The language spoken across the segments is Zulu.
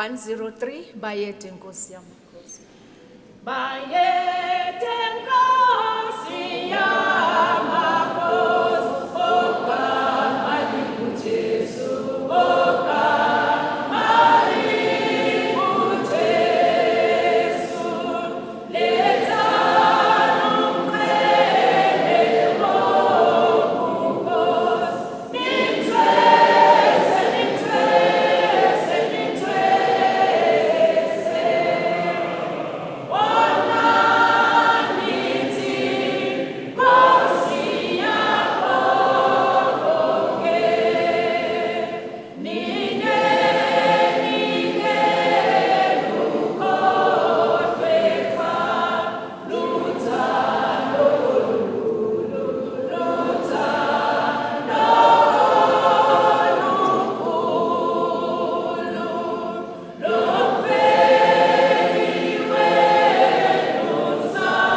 103 bayede nkosi yam. Bayede Nkosi yamakhosi, ogama linguJesu, ogama linguJesu. Letha nomqhele wobukhosi, nimthwese, nimthwese, nimthwese. Wona nithi Nkosi yakho konke, nine lukhohlwe cha, luthando olukhulu, luthando olukhulu, lokuveliwe lusanini.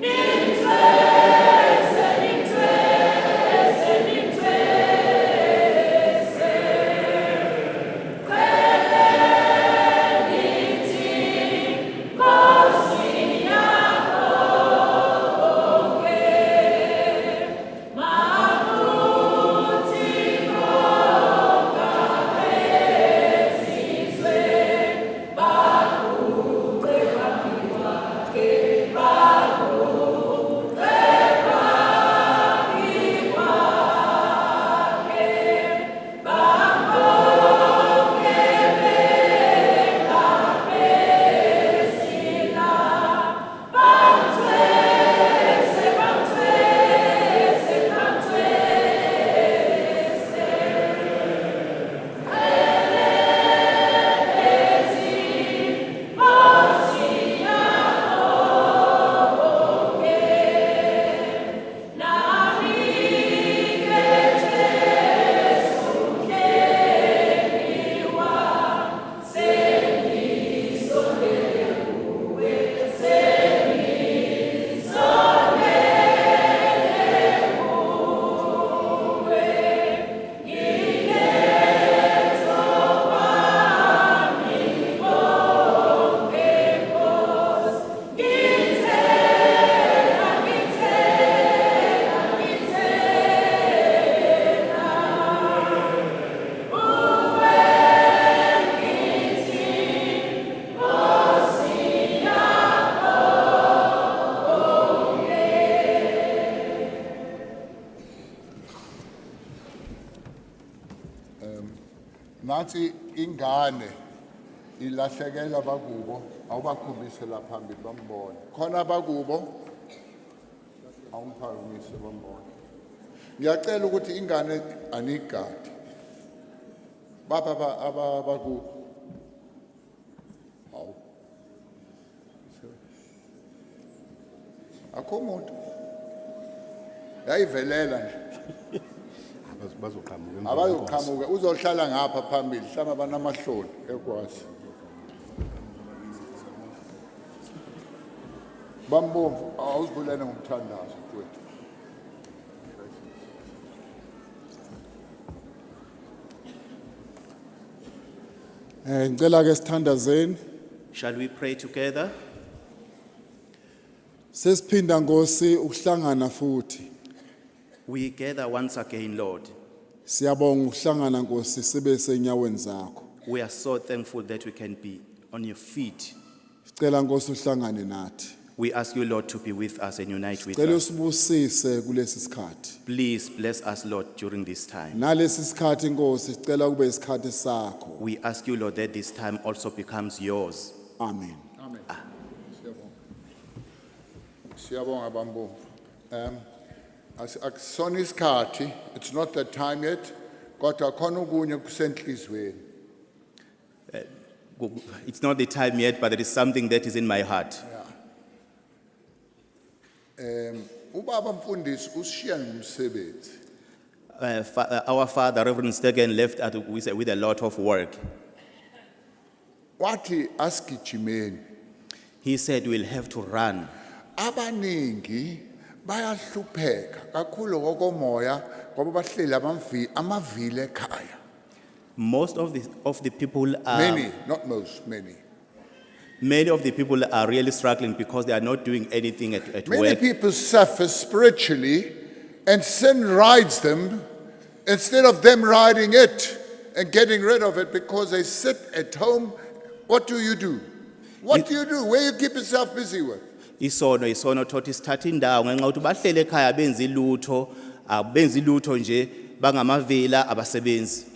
Nimthwese, nimthwese, nimthwese. Cele nithi Nkosi yakho konke, makuthi konke bezizwe baguqe phambi kwakhe, baguqe phambi kwakhe, bambonge bengabezila, bamthwese, bamthwese, bamthwese. Nkosi yakho konke, nami-ke Jesu mhleliwa, sengisondele kuwe, sengisondele kuwe. Ngiletha kwami konke Nkosi, ngithela, ngithela, ngithela. Kuwe ngithi Nkosi yakho konke. Nathi ingane ilahlekela bakubo awubakhombise la phambili bambone khona bakubo awumphakamisa bambone. Ngiyacela ukuthi ingane anigadi baba abakubo awu akho umuntu yayivelela nje abayoqhamuka uzohlala ngapha phambili hlama banamahloni ekwazi bambomvu awuzibulele ngomthandazo mfowethu. Ngicela ke sithandazeni Shall we pray together? sesiphinda Nkosi ukuhlangana futhi We gather once again, Lord. siyabonga ukuhlangana Nkosi sibe senyaweni zakho We are so thankful that we can be on your feet. sicela Nkosi uhlangane nathi We ask you, Lord, to be with us and unite with cela us. usibusise kulesi sikhathi Please bless us, Lord, during this time. nalesi sikhathi Nkosi sicela kube isikhathi sakho We ask you, Lord, that this time also becomes yours. amen. Amen. Siyabonga bambomvu. Akusona isikhathi, it's not the time yet, kodwa khona ukunye kusenhlizweni. It's not the time yet, but there is something that is in my heart. Ubaba mfundisi usishiya ngumsebenzi. Our father, Reverend Stegen, left with a lot of work. Wathi asigijimeni. He said we'll have to run. Abaningi bayahlupheka kakhulu ngokomoya ngoba bahleli amavili ekhaya. Most of the people are, Many, not most, many. many of the people are really struggling because they are not doing anything at Many work. people suffer spiritually and sin rides them instead of them riding it and getting rid of it because they sit at home. What do you do? What do you do? Where you keep yourself busy with? Isono thothi sithatha indawo ngenxa ukuthi bahlele ekhaya benza ilutho, abenza ilutho nje bangamavila abasebenzi.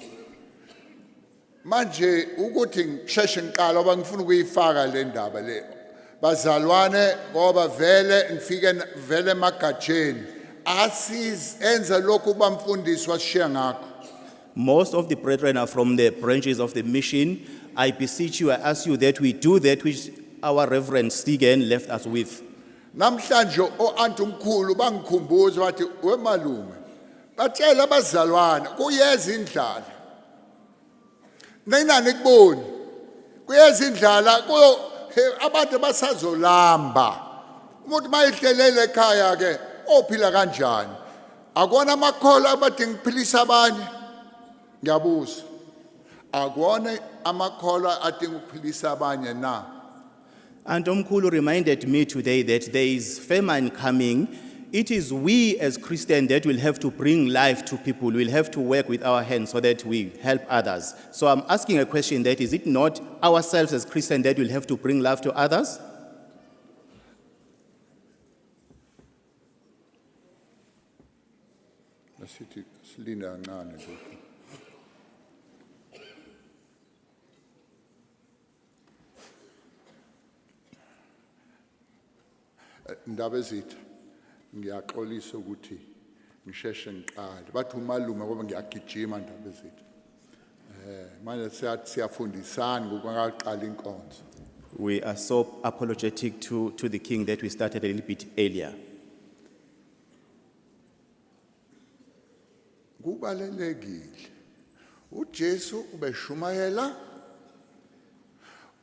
Manje ukuthi ngisheshe ngiqala ngoba ngifuna ukuyifaka le ndaba le. Bazalwane ngoba vele ngifike vele emagajeni. Enza lokhu bamfundisi washiya ngakho. Most of the brethren are from the branches of the mission. I beseech you, I ask you that we do that which our Reverend Stegen left us with. Namhlanje o-anti umkhulu bangikhumbuza bathi wemalume batshela abazalwane kuyeza indlala nayinani kuboni kuyeza indlala abantu basazolamba umuntu mayihlelele ekhaya ke ophila kanjani akona amakhola abathi ngiphilisa abanye ngiyabuza akona amakhola athi ngiphilisa abanye na. And Omkhulu reminded me today that there is famine coming. It is we as Christians that will have to bring life to people. We'll have to work with our hands so that we help others. So I'm asking a question that is it not ourselves as Christians that will have to bring life to others? Asithi silinda kancane lokhu. Ndaba ezitha ngiyaxolisa ukuthi ngisheshe ngiqale bathi umalume ngoba ngiyagijima ndaba ezitha manje siyafundisana ngokungaqala inkonzo. We are so apologetic to the king that we started a little bit earlier. Kubalulekile uJesu ubeshumayela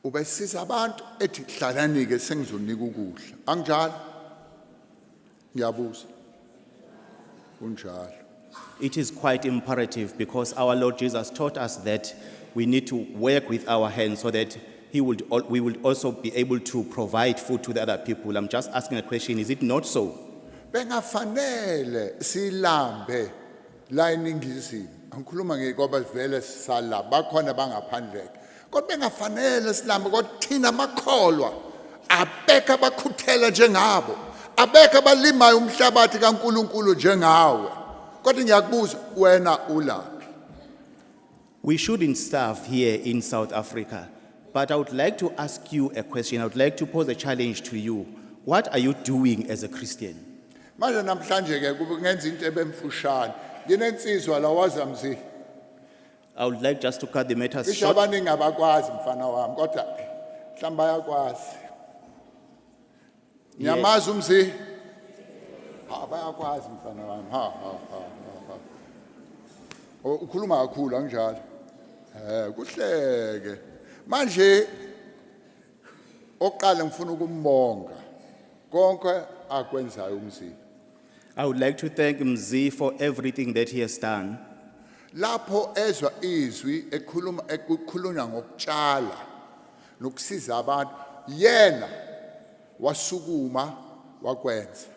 ubesiza abantu ethi hlalani ke sengizonika ukudla angjalo ngiyabuza kunjalo. It is quite imperative because our Lord Jesus taught us that we need to work with our hands so that we will also be able to provide food to the other people. I'm just asking a question, is it not so? Bengafanele silambe la eningizimu angikhuluma ngoba vele sala bakhona bangaphandle kodwa bengafanele silambe kodwa thina amakholwa abeka bakhuthela njengabo abeka balimayo umhlabathi kaNkuluNkulu njengawe kodwa ngiyakubuza wena ulaphi. We shouldn't starve here in South Africa, but I would like to ask you a question. I would like to pose a challenge to you. What are you doing as a Christian? Manje namhlanje ke kube ngenza into ebemfushane nginensizwa la wazamzi I would like just to cut the matter bisho short. abaningi abakwazi mfana wami kodwa mhlamba yakwazi nyamaza umzi bayakwazi mfana wami ha ukhuluma kakhulu angjalo kuhleke manje oqala ngifuna ukumbonga konke akwenzayo umzi. I would like to thank Mzi for everything that he has done. Lapho ezwa izwi ekukhulunywa ngokutshala nokusiza abantu yena wasukuma wakwenza.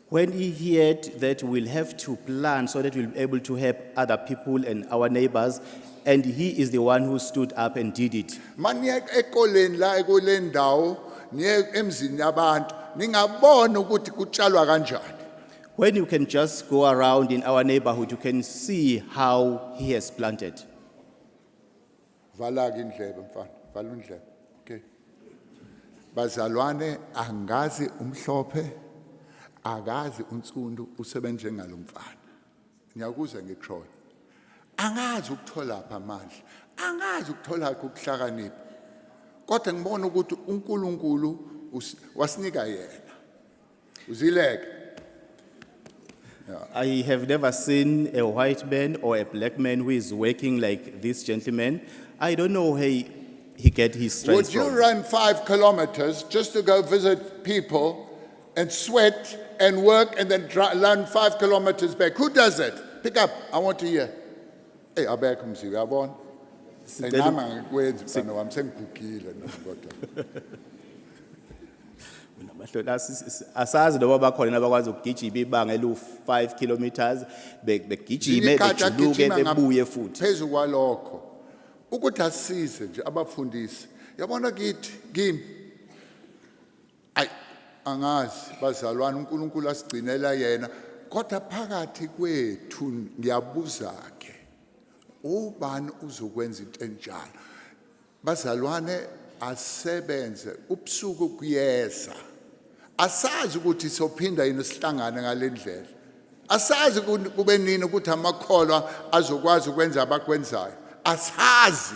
When he heard that we'll have to plan so that we'll be able to help other people and our neighbors, and he is the one who stood up and did it. Maniye ekoleni la ekoleni ndawo niye emzini yabantu ningabona ukuthi kutshalwa kanjani. When you can just go around in our neighborhood, you can see how he has planted. Vala ke indlebe mfana, vala indlebe. Okay. Bazalwane angazi umhlophe, akazi untsundu usebenze ngalomfana. Ngiyakuza ngikushoyo. Angazi ukuthola lapha amandla. Angazi ukuthola ukuhlakanipha. Kodwa ngibona ukuthi uNkulunkulu wasinika yena. Uzileke. I have never seen a white man or a black man who is working like this gentleman. I don't know where he get his strength Would you from. run 5 kilometers just to go visit people and sweat and work and then run 5 kilometers back? Who does it? Pick up. I want to hear. Hey, abek umzi, yabona. Nami angikwenzi mfana wami sengigugile nami kodwa. Asazi noma bakhona nabakwazi ukugijima ibanga elu-5 kilometers begijime Ikhathi bejuluke agijima bebuye futhi. Phezu kwalokho ukuthi asisize nje abafundisi. Yabona kimi ay angazi bazalwane uNkulunkulu asigcinela yena kodwa phakathi kwethu ngiyabuza ke ubani uzokwenza into enjalo bazalwane asebenze ubusuku kuyeza asazi ukuthi sophinda yini sihlangane ngalendlela asazi kube nini ukuthi amakholwa azokwazi ukwenza abakwenzayo asazi.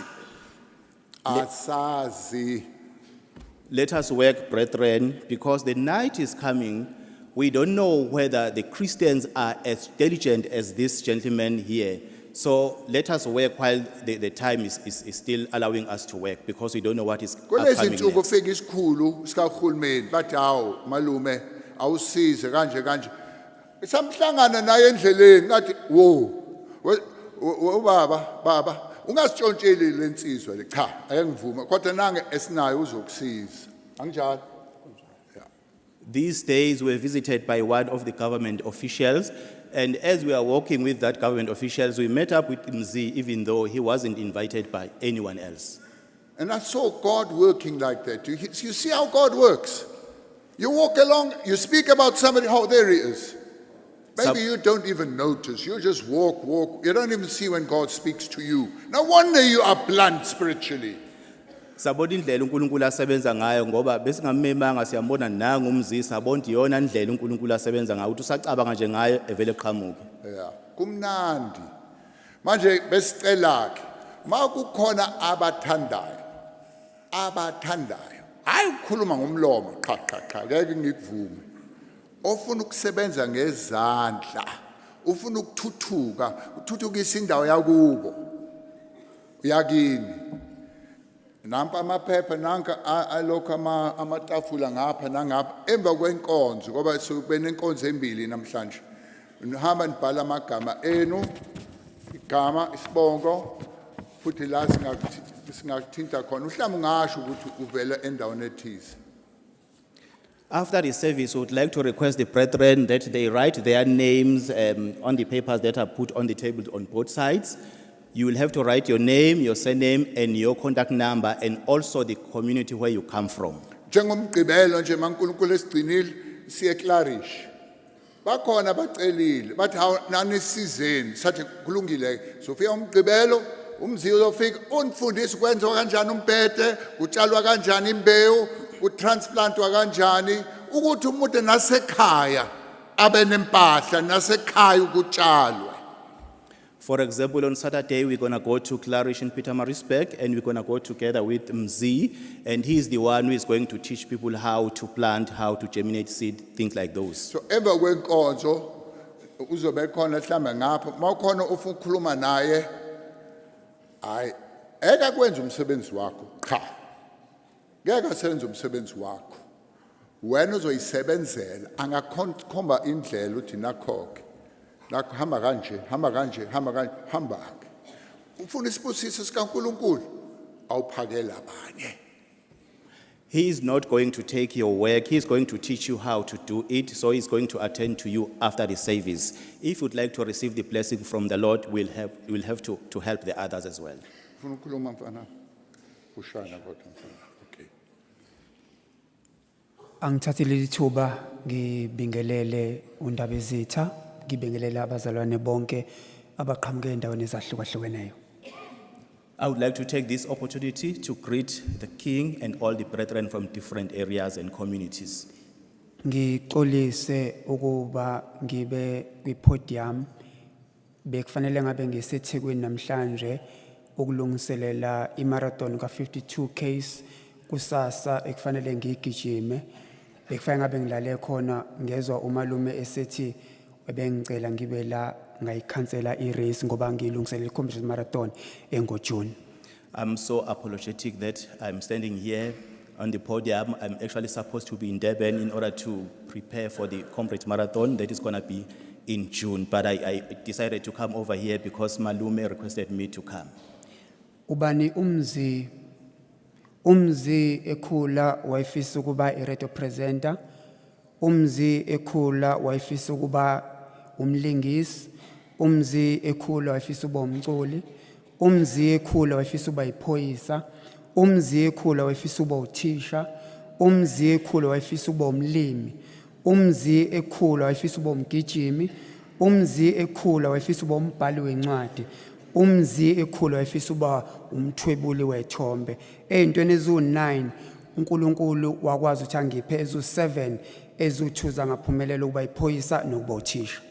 Let us work, brethren, because the night is coming. We don't know whether the Christians are as diligent as this gentleman here. So let us work while the time is still allowing us to work, because we don't know what is Kulezi coming nsuku next. ufika isikhulu sikahulumeni bathi hawu malume awusize kanje samhlangana naye endleleni ngathi wo baba ungasitshontsheli lensizwa le cha ayengivuma kodwa nange esinayo uzokusiza anginjalo. These days we're visited by one of the government officials, and as we are walking with that government officials, we met up with Mzi, even though he wasn't invited by anyone else. And I saw God working like that. You see how God works. You walk along, you speak about somebody, oh, there he is. Maybe you don't even notice. You just walk. You don't even see when God speaks to you. No wonder you are blunt spiritually. Sabona indlela uNkulunkulu asebenza ngayo ngoba besingamemanga siyambona nanga uMzi sabona iyona indlela uNkulunkulu asebenza ngayo uthi usacabanga nje ngayo evele qhamuke. Yeah. Kumnandi. Manje besicela ke makukhona abathandayo. Hayi ukukhuluma ngomlomo qha ngeke ngikuvume. Ofuna ukusebenza ngezandla. Ufuna ukuthuthukisa indawo yakubo. Uyakini. Nampa amaphepha nanka alokho amatafula ngapha nangapha emva kwenkonzo ngoba sobe nenkonzo embili namhlanje nihamba nibhala amagama enu igama isibongo futhi la singathinta khona uhlamba ngasho ukuthi uvela endaweni ethize. After the service, we would like to request the brethren that they write their names on the papers that are put on the table on both sides. You will have to write your name, your surname, and your contact number, and also the community where you come from. Njengomgqibelo nje maNkulunkulu esigcinile siye Clarish. Bakhona bacelile bathi nani sizeni sathi kulungile sofika umgqibelo umzi uzofika unifundise ukwenza kanjani umbhede utshalwa kanjani imbewu utransplantwa kanjani ukuthi umuntu nasekhaya abe nempahla nasekhaya ukutshalwa. For example, on Saturday, we're going to go to Clarish in Pietermaritzburg, and we're going to go together with Mzi, and he's the one who is going to teach people how to plant, how to germinate seed, things like those. So emva kwenkonzo uzobe khona mhlambe ngapha mawukhona ufuna ukukhuluma naye hayi eka kwenza umsebenzi wakho cha ngeke asenze umsebenzi wakho wena uzoyisebenzela angakhomba indlela uthi nakhokhe nakho hamba kanje hamba ke ufuna isibusiso sikaNkulunkulu awuphakela abanye. He is not going to take your work. He is going to teach you how to do it. So he's going to attend to you after the service. If you'd like to receive the blessing from the Lord, we'll have to help the others as well. Ufuna ukukhuluma mfana ushana kodwa mfana. Okay. Angithathe leli thuba ngibingelele uNdabezitha, ngibingelele abazalwane bonke abaqhamuke endaweni ezahlukahlukeneyo. I would like to take this opportunity to greet the King and all the brethren from different areas and communities. Ngixolise ukuba ngibe kwipodium bekufanele ngabe ngiseThekwini namhlanje ukulungiselela imarathon ka52 Ks kusasa ekufanele ngigijime bekufanele ngabe ngilale khona ngezwe umalume esethi ebengicela ngibe la ngayikhansela irace ngoba ngilungiselela iComrades Marathon engoJune. I'm so apologetic that I'm standing here on the podium. I'm actually supposed to be in Durban in order to prepare for the Comrades Marathon that is going to be in June, but I decided to come over here because Malume requested me to come. ubani umzi ekhula wayefisa ukuba i-radio presenter, umzi ekhula wayefisa ukuba umlingisi, umzi ekhula wayefisa ukuba umculi, umzi ekhula wayefisa ukuba iphoyisa, umzi ekhula wayefisa ukuba uthisha, umzi ekhula wayefisa ukuba umlimi, umzi ekhula wayefisa ukuba umgijimi, umzi ekhula wayefisa ukuba umbhali wencwadi, umzi ekhula wayefisa ukuba umthwebuli wethombe. Ey'ntweni eziwu-9 uNkulunkulu wakwazi ukuthi angiphe eziwu-7 eziwu-2 zangaphumelela ukuba iphoyisa nokuba uthisha.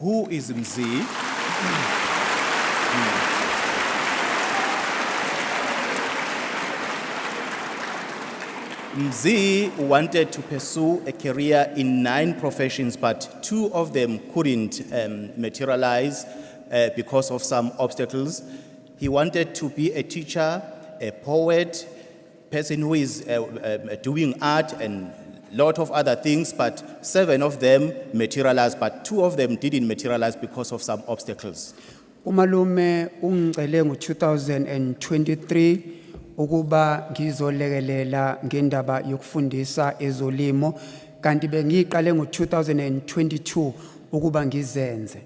Who is Mzi? Mzi wanted to pursue a career in 9 professions, but 2 of them couldn't materialize because of some obstacles. He wanted to be a teacher, a poet, person who is doing art and lot of other things, but 7 of them materialized, but 2 of them didn't materialize because of some obstacles. Umalume ungicele ngo-2023 ukuba ngizolekelela ngendaba yokufundisa ezolimo, kanti bengiqale ngo-2022 ukuba ngizenze.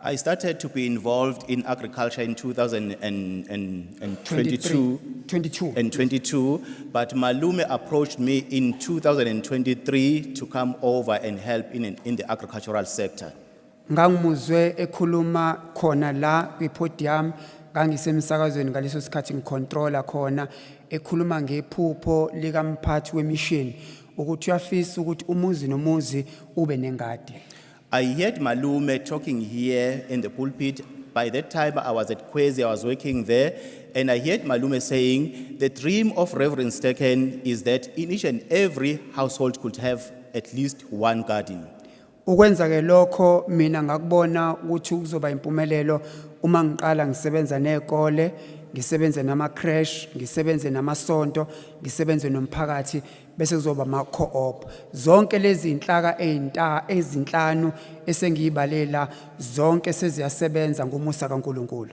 I started to be involved in agriculture in 2022, but Malume approached me in 2023 to come over and help in the agricultural sector. Ngangimuzwe ekhuluma khona la kwipodium, ngangisemsakazweni ngaleso sikhathi ngicontroller khona, ekhuluma ngephupho likamphathi wemission ukuthi uyafisa ukuthi umuzi nomuzi ube nengadi. I heard Malume talking here in the pulpit. By that time, I was at Kwezi, I was working there, and I heard Malume saying, the dream of Reverend Stecken is that in each and every household could have at least 1 garden. Ukwenza ke lokho mina ngakubona ukuthi kuzoba impumelelo uma ngiqala ngisebenza nezikole, ngisebenze nama crash, ngisebenze namasonto, ngisebenze nomphakathi, bese kuzoba ama co-op. Zonke lezi inhlaka ezinhlanu esengiyibalela zonke seziyasebenza ngomusa kaNkulunkulu.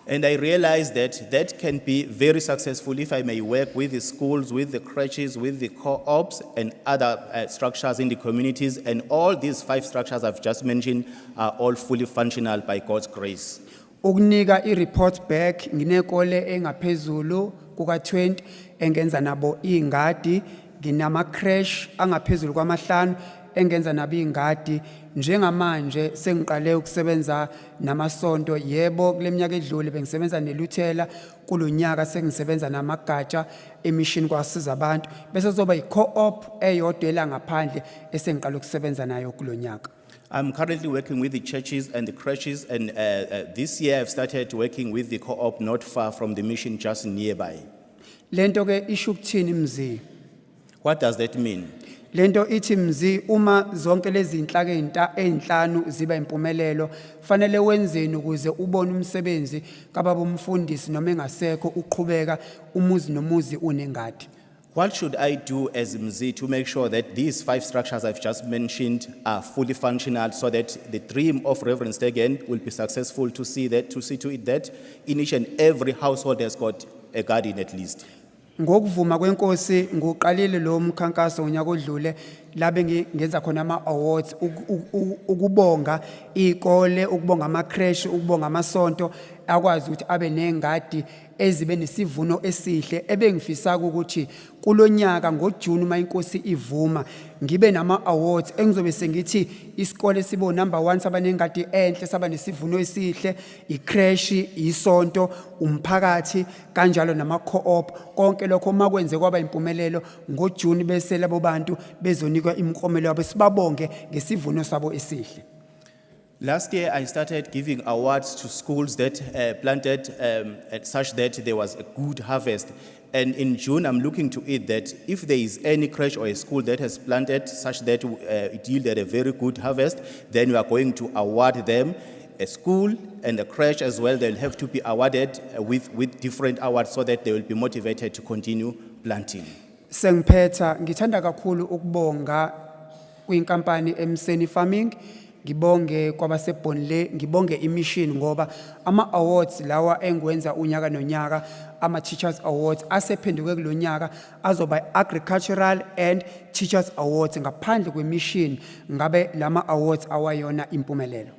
And I realized that that can be very successful if I may work with the schools, with the crèches, with the co-ops and other structures in the communities. And all these 5 structures I've just mentioned are all fully functional by God's grace. Ukunika i-report back nginekole engaphezulu kuka-20 engenza nabo ingadi, nginama crash angaphezulu kwama5 engenza nabo ingadi. Njengamanje sengiqale ukusebenza namasonto, yebo kuleminyaka edlule bengisebenza neLuthela, kulonyaka sengisebenza namagatsha emission kwasiza abantu, bese kuzoba i-co-op eyodwa ngaphandle esengiqale ukusebenza nayo kulonyaka. I'm currently working with the churches and the crèches, and this year I've started working with the co-op not far from the mission, just nearby. Lento ke isho ukuthini Mzi? What does that mean? Lento ithi Mzi, uma zonke lezi inhlaka ezinhlanu ziba impumelelo, fanele wenzeni ukuze ubone umsebenzi kababa umfundisi noma engasekho uqhubeka umuzi nomuzi unengadi? What should I do as Mzi to make sure that these 5 structures I've just mentioned are fully functional, so that the dream of Reverend Stecken will be successful, to see to it that in each and every household has got a garden at least? Ngokuvuma kwenkosi nguqalile lo mkhankaso ngonyaka odlule labe ngenza khona ama awards ukubonga izikole, ukubonga ama crash, ukubonga amasonto akwazi ukuthi abe nengadi ezibe nesivuno esihle. Ebengifisa ukuthi kulonyaka ngoJune uma inkosi ivuma ngibe nama awards engizobe sengithi isikole sibo number 1 sabanengadi enhle, saba nesivuno esihle, icrash, isonto, umphakathi kanjalo nama co-op. Konke lokho makwenze kwaba impumelelo ngoJune bese labo bantu bezonikwa imklomelo yabo sibabonge ngesivuno sabo esihle. Last year, I started giving awards to schools that planted such that there was a good harvest. And in June, I'm looking to it that if there is any crèche or a school that has planted such that it yielded a very good harvest, then we are going to award them. A school and a crèche as well, they'll have to be awarded with different awards so that they will be motivated to continue planting. Sengiphetha ngithanda kakhulu ukubonga kwinkampani eMseni Farming, ngibonge kwabasebhonle, ngibonge imission ngoba ama awards lawa engwenza unyaka nonyaka, ama Teachers Awards asephenduke kulonyaka azoba Agricultural and Teachers Awards ngaphandle kwemission ngabe lama awards awayona impumelelo.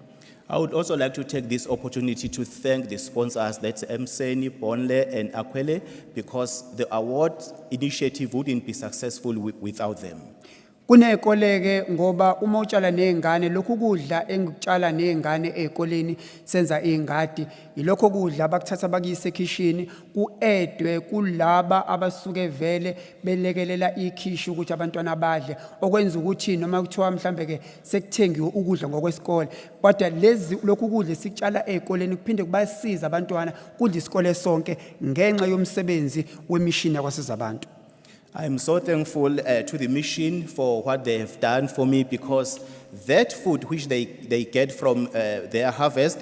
I would also like to take this opportunity to thank the sponsors, that's Mseni, Bonle, and Akwele, because the award initiative wouldn't be successful without them. Kunekoleke ngoba uma utshala nezingane lokhu kudla engikutshala nezingane ezikoleni senza izingadi yilokho kudla abakuthatha bakuyise ekitchen kuedwe kulaba abasuke vele belekelela ikhishi ukuthi abantwana badle okwenza ukuthi noma kuthiwa mhlambe ke sekuthengiwe ukudla ngokwesikole kodwa lezi lokhu kudla sikutshala ezikoleni kuphinde kubasiza abantwana kudla isikole sonke ngenxa yomsebenzi wemission yakwasizabantu. I am so thankful to the mission for what they have done for me because that food which they get from their harvest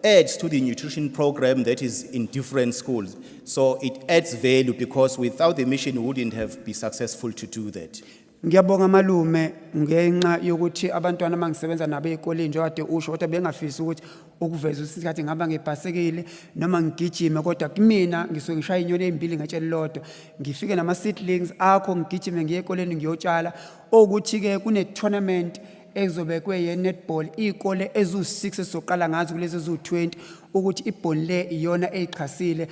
adds to the nutrition program that is in different schools. So it adds value because without the mission we wouldn't have been successful to do that. Ngiyabonga malume ngenxa yokuthi abantwana mangisebenza nabo ezikoleni njengade usho kodwa bengafisi ukuthi ukuveza isikhathi ngaba ngebhasekile noma ngigijime kodwa kumina ngisuke ngishaya inyoni ezimbili ngetshela lodwa ngifike nama seedlings akho ngigijime ngiye ezikoleni ngiyotshala ukuthi ke kune tournament ezobekwe ye netball izikole ezu6 esoqala ngazo kulezi ezu20 ukuthi ibholle iyona ezichasile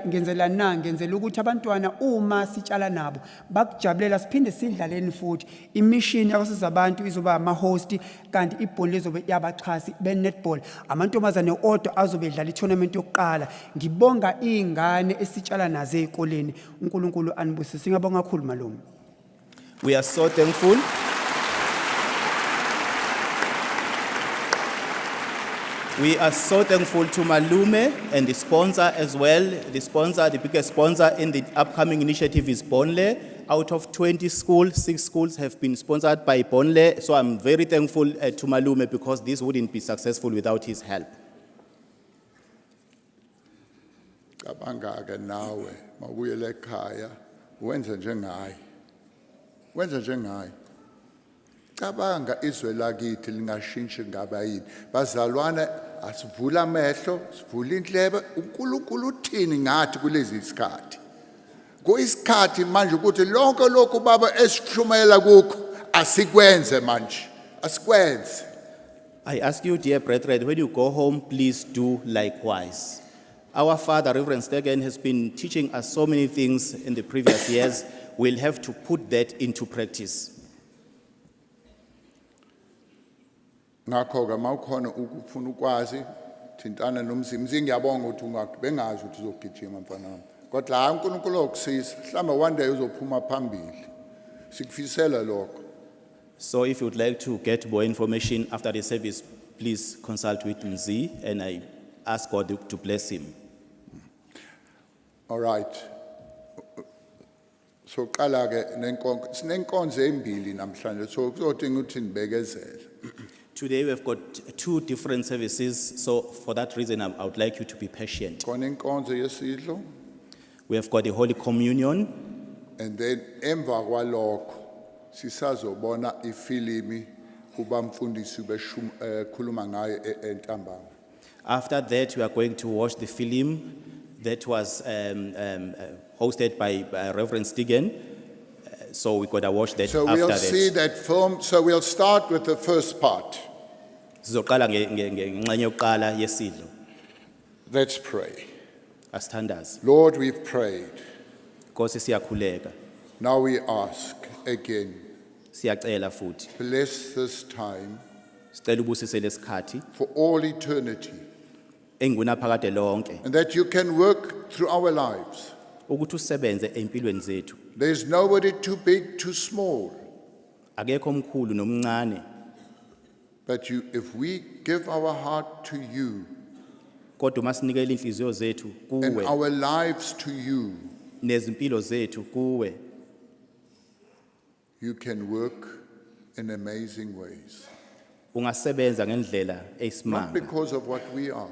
ngenzela ngenzela ukuthi abantwana uma sitshala nabo bakujabulela siphinde sidlaleni futhi imission yakwasizabantu izoba ama host kanti ibholle izobe yabachasi be netball amantombazane odwa azobe edlala i-tournament yokuqala ngibonga izingane esitshala nazo ezikoleni uNkulunkulu anibusise ngiyabonga kakhulu malume. We are so thankful. We are so thankful to Malume and the sponsor as well. The sponsor, the biggest sponsor in the upcoming initiative is Bonle. Out of 20 schools, 6 schools have been sponsored by Bonle. So I'm very thankful to Malume because this wouldn't be successful without his help. Cabanga ke nawe mawuyele ekhaya wenze njengaye. Wenze njengaye. Cabanga izwe lakithi lingashintshi ngaba yini bazalwane asivula amehlo sivula indlebe uNkulunkulu uthini ngathi kulezi isikhathi kuyisikhathi manje ukuthi lonke lokhu baba esihlumayela kukho asikwenze manje asikwenze. I ask you, dear brethren, when you go home, please do likewise. Our father, Reverend Stegen, has been teaching us so many things in the previous years. We'll have to put that into practice. Ngakho ke mawukhona ukufuna ukwazi thintana nomzimzi ngiyabonga ukuthi ungabengazi ukuthi uzogijima mfana wami kodwa hayi uNkulunkulu okusiza mhlawumbe one day uzophuma phambili sikufisela lokho. So if you would like to get more information after the service, please consult with Mzi and I ask God to bless him. All right. So qala ke sinenkonzo ezimbili namhlanje so kuzodinga ukuthi nibekezele. Today we have got 2 different services, so for that reason I would like you to be patient. Khona inkonzo yesidlo We have got the Holy Communion, and then emva kwalokho sisazobona ifilimi kubamfundisi bekhuluma ngayo entambama. after that we are going to watch the film that was hosted by Reverend Stegen, so we gotta watch that So after we'll see that. that film. So we'll start with the first part. Sizoqala ngengxenye yokuqala yesidlo. Let's pray. Asithandaze. Lord, we've prayed. Nkosi siyakhuleka. Now we ask again, Siyacela futhi. bless this time Sicela ubusise lesikhathi for all eternity, engikunaphakade lonke and that you can work through our lives. ukuthi usebenze empilweni zethu. There's nobody too big, too small. Akekho omkhulu nomncane, But if we give our heart to you kodwa masinikela inhliziyo zethu and kuwe our lives to you, nezimpilo zethu kuwe, you can work in amazing ways. ungasebenza ngendlela Not eyisimanga. because of what we are,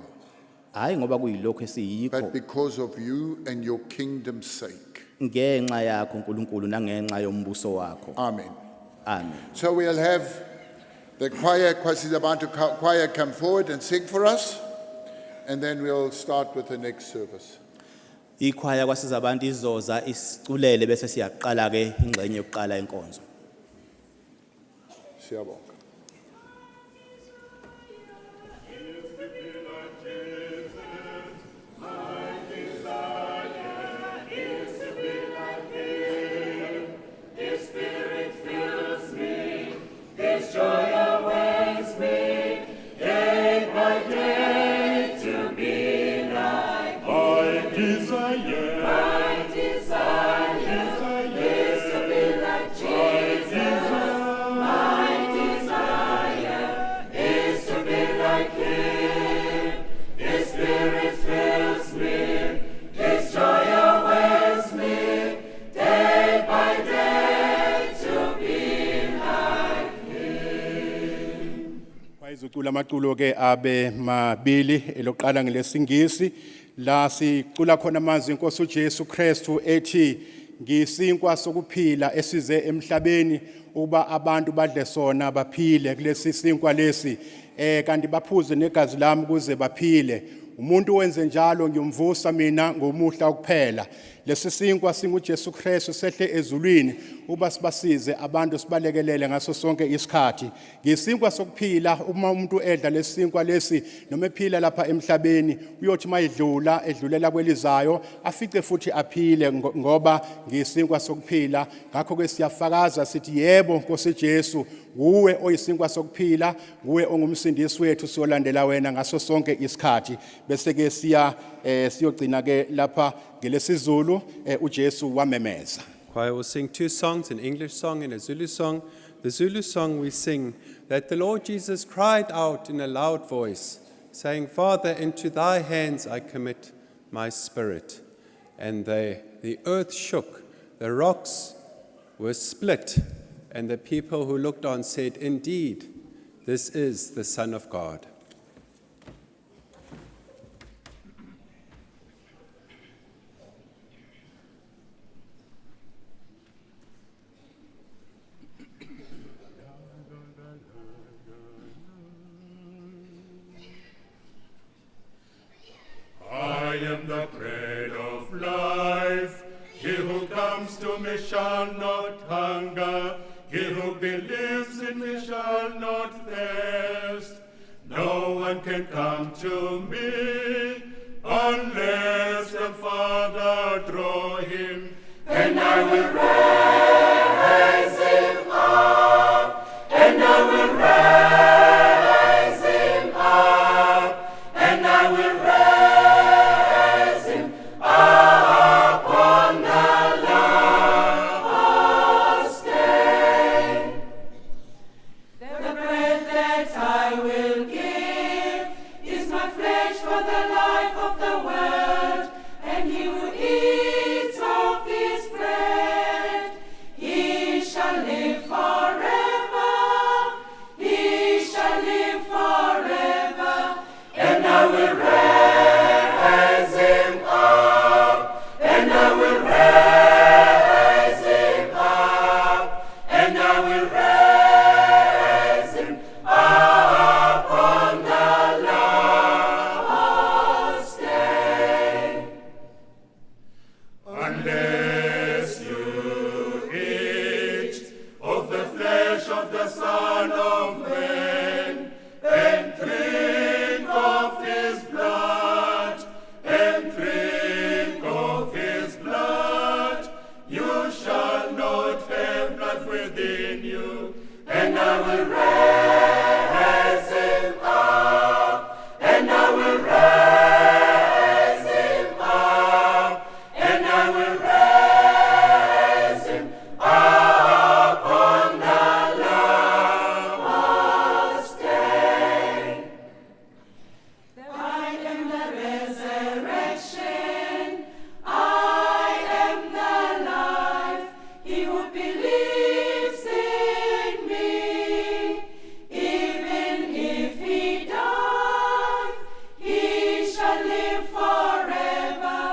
Hayi ngoba kuyilokho esiyikho, but because of you and your kingdom's sake. ngenxa yakho uNkulunkulu nangenxa yombuso wakho. Amen. Amen. So we'll have The choir, choir come forward and sing for us, and then we'll start with the next service. Ikhwaya kwasiza abantu izoza isiculele bese siyaqala ke ingxenye yokuqala enkonzo. Siyabonga. Izucula amaculo ke abe mabili elokuqala ngelesingisi la sicula khona amazwi inkosi uJesu Kristu ethi ngisinkwa sokuphila esize emhlabeni uba abantu badle sona baphile kulesi sinkwa lesi kanti baphuze negazi lami kuze baphile umuntu wenze njalo ngiyumvusa mina ngomuhla kuphela lesi sinkwa singuJesu Kristu sehle ezulwini uba sibasize abantu sibalekelele ngaso sonke isikhathi ngisinkwa sokuphila uma umuntu edla lesi sinkwa lesi noma ephila lapha emhlabeni uyothi mayidlula edlulela kwelizayo afice futhi aphile ngoba ngisinkwa sokuphila ngakho ke siyafakaza sithi yebo Nkosi Jesu nguwe oyisinkwa sokuphila nguwe ongumsindisi wethu siyolandela wena ngaso sonke isikhathi bese ke siyogcina ke lapha ngelesizulu uJesu wamemeza. Choir will sing two songs, an English song and a Zulu song. The Zulu song we sing that the Lord Jesus cried out in a loud voice, saying, Father, into thy hands I commit my spirit. And the earth shook, the rocks were split, and the people who looked on said, Indeed, this is the Son of God. I am the bread of life. He who comes to me shall not hunger. He who believes in me shall not thirst. No one can come to me unless the Father draw him. And I will raise him up. And I will raise him up. And I will raise him up on the last day. The bread that I will give is my flesh for the life of the world, and he who eats of this bread, he shall live forever. He shall live forever, and I will raise him up, and I will raise him up, and I will raise him up on the last day. Unless you eat of the flesh of the Son of Man, and drink of his blood, and drink of his blood, you shall not have life within you. And I will raise him up, and I will raise him up, and I will raise him up on the last day. I am the resurrection, I am the life. He who believes in me, even if he die, he shall live forever.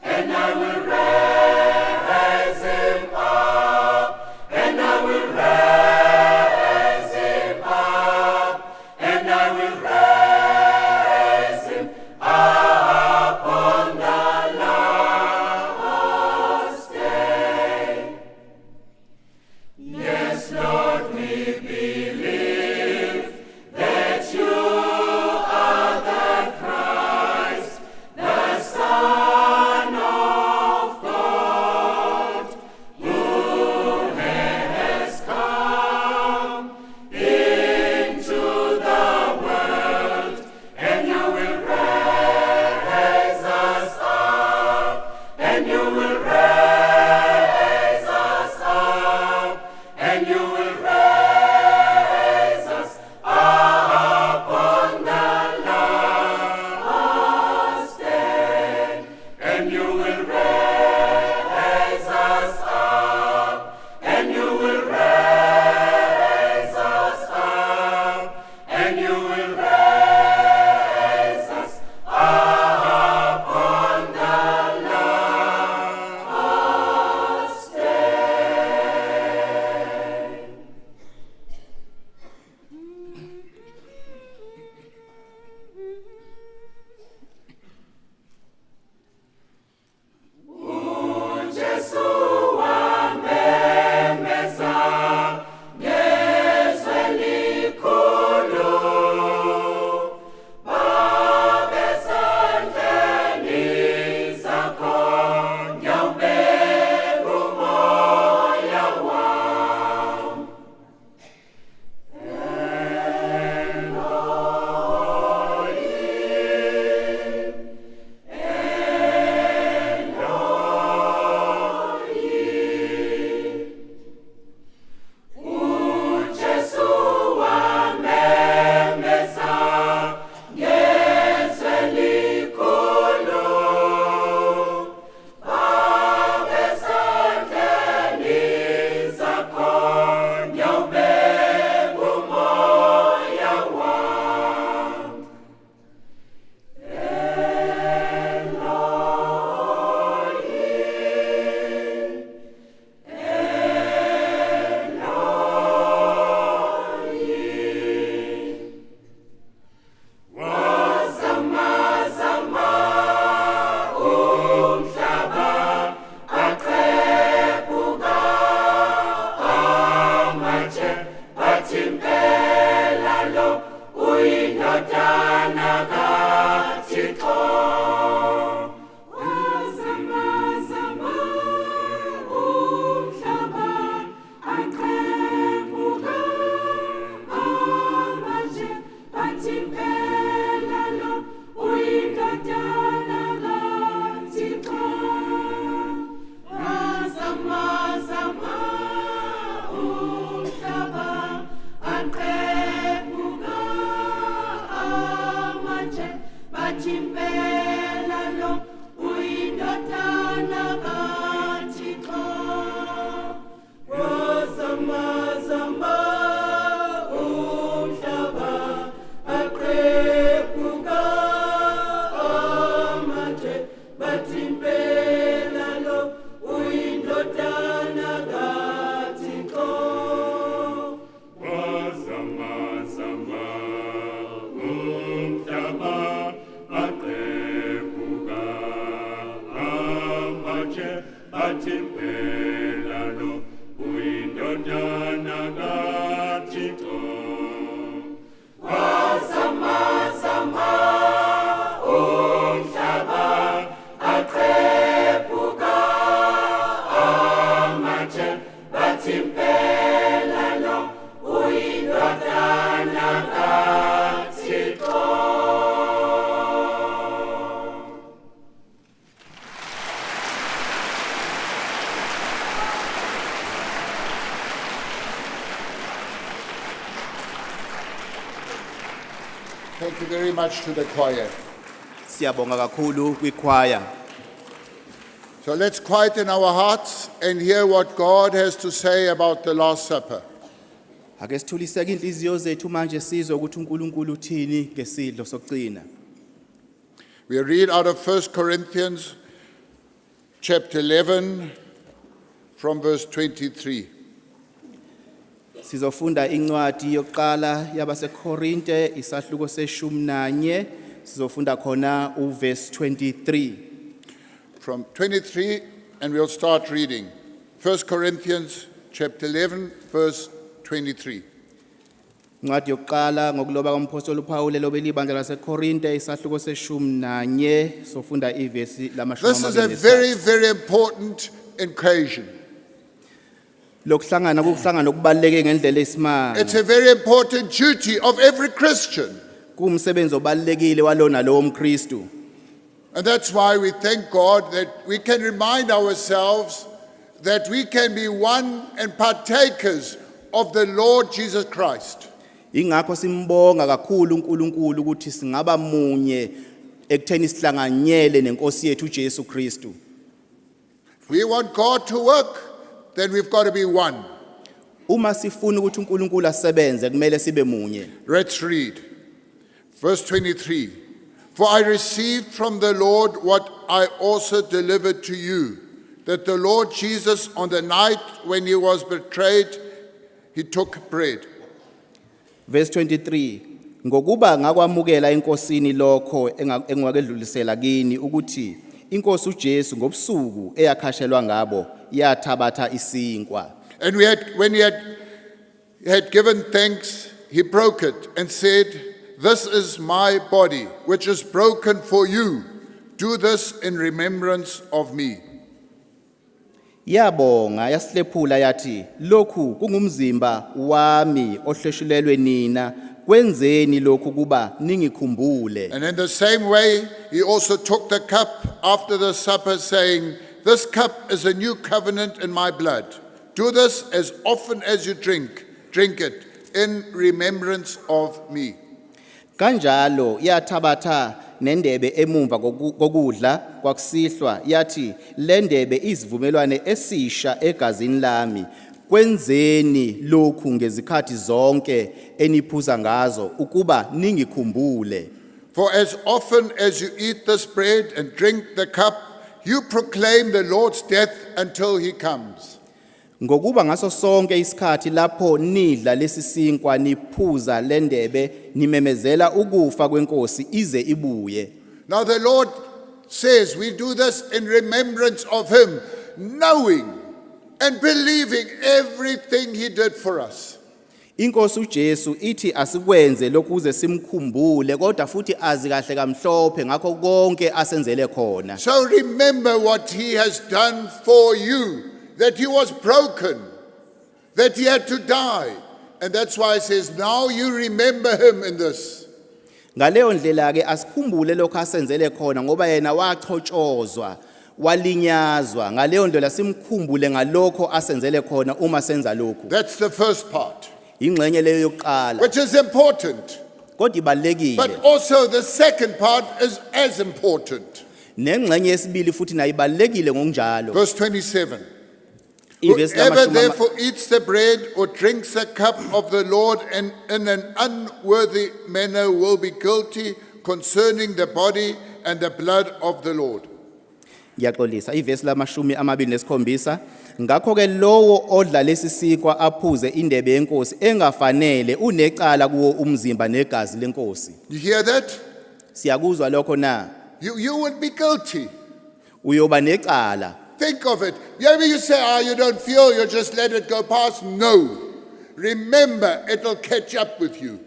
And I will raise him up, and I will raise him up, Thank you very much to the choir. Siyabonga kakhulu kwikwaya. So let's quieten our hearts and hear what God has to say about the Last Supper. Ake sithuliseke inhliziyo zethu manje sizwe ukuthi uNkulunkulu uthini ngesidlo sokugcina. We read out of 1 Corinthians chapter 11 from verse 23. Sizofunda incwadi yokuqala yabaseKorinte isahluko se-11 sizofunda khona uverse 23. From 23, and we'll start reading. 1 Corinthians chapter 11, verse 23. Incwadi yokuqala ngokuloba komphostoli uPaul elobela ibandla laseKorinte isahluko se-11 sofunda ivesi This is a very, very important occasion. Lokuhlangana kuhlangana okubaleke ngendlela esimanga. It's a very important duty of every Christian. Kumsebenzi obalekile walona lo umKristu. And that's why we thank God that we can remind ourselves that we can be one and partakers of the Lord Jesus Christ. Ingakho simbonga kakhulu uNkulunkulu ukuthi singaba munye ekutheni sihlanganyele nenkosi yethu uJesu Kristu. If we want God to work, then we've got to be one. Uma sifuna ukuthi uNkulunkulu asebenze kumele sibe munye. Let's read. Verse 23. For I received from the Lord what I also delivered to you, that the Lord Jesus, on the night when he was betrayed, he took bread. Verse 23. Ngokuba ngakwamukela enkosini lokho engiwakedlulisela kini ukuthi inkosi uJesu ngobusuku eyakhashelwa ngabo yathabatha isinkwa. And when he had given thanks, he broke it and said, "This is my body, which is broken for you. Do this in remembrance of me." Yabonga yasihlephula yathi lokhu kungumzimba wami ohleshulelwe nina kwenzeni lokhu kuba ningikhumbule. And in the same way, he also took the cup after the supper, saying, "This cup is a new covenant in my blood. Do this as often as you drink it in remembrance of me." Kanjalo yathabatha nendebe emumva kokudla kwakusihlwa yathi le ndebe izivumelwane esisha egazini lami kwenzeni lokhu ngezikhathi zonke eniphuza ngazo ukuba ningikhumbule. For as often as you eat this bread and drink the cup, you proclaim the Lord's death until he comes. Ngokuba ngaso sonke isikhathi lapho nidla lesisinkwa niphuza lendebe nimemezela ukufa kwenkosi ize ibuye. Now the Lord says we do this in remembrance of him, knowing and believing everything he did for us. Inkosi uJesu ithi asikwenze lokuze simkhumbule kodwa futhi azi kahle kamhlophe ngakho konke asenzele khona. So remember what he has done for you, that he was broken, that he had to die. And that's why it says, now you remember him in this. Ngaleyo ndlela ke asikhumbule lokho asenzele khona ngoba yena wachotshozwa walinyazwa ngaleyo ndlela simkhumbule ngalokho asenzele khona uma senza lokho. That's the first part, Ingxenye leyo yokuqala which is important. kodwa ibalekile. But also the second part is as important. Nengxenye yesibili futhi nayo ibalekile ngokunjalo. Verse 27. Ivesi Whoever lamashumi therefore eats the bread or drinks the cup of the Lord and in an unworthy manner will be guilty concerning the body and the blood of the Lord. Ngiyaxolisa ivesi lamashumi amabili nesikhombisa. Ngakho ke lowo odla lesisikwa aphuze indebe yenkosi engafanele unecala kuwo umzimba negazi lenkosi. You hear that? Siyakuzwa lokho na? You would be guilty. Uyoba necala. Think of it. Maybe you say, you don't feel, you just let it go past. No. Remember, it'll catch up with you.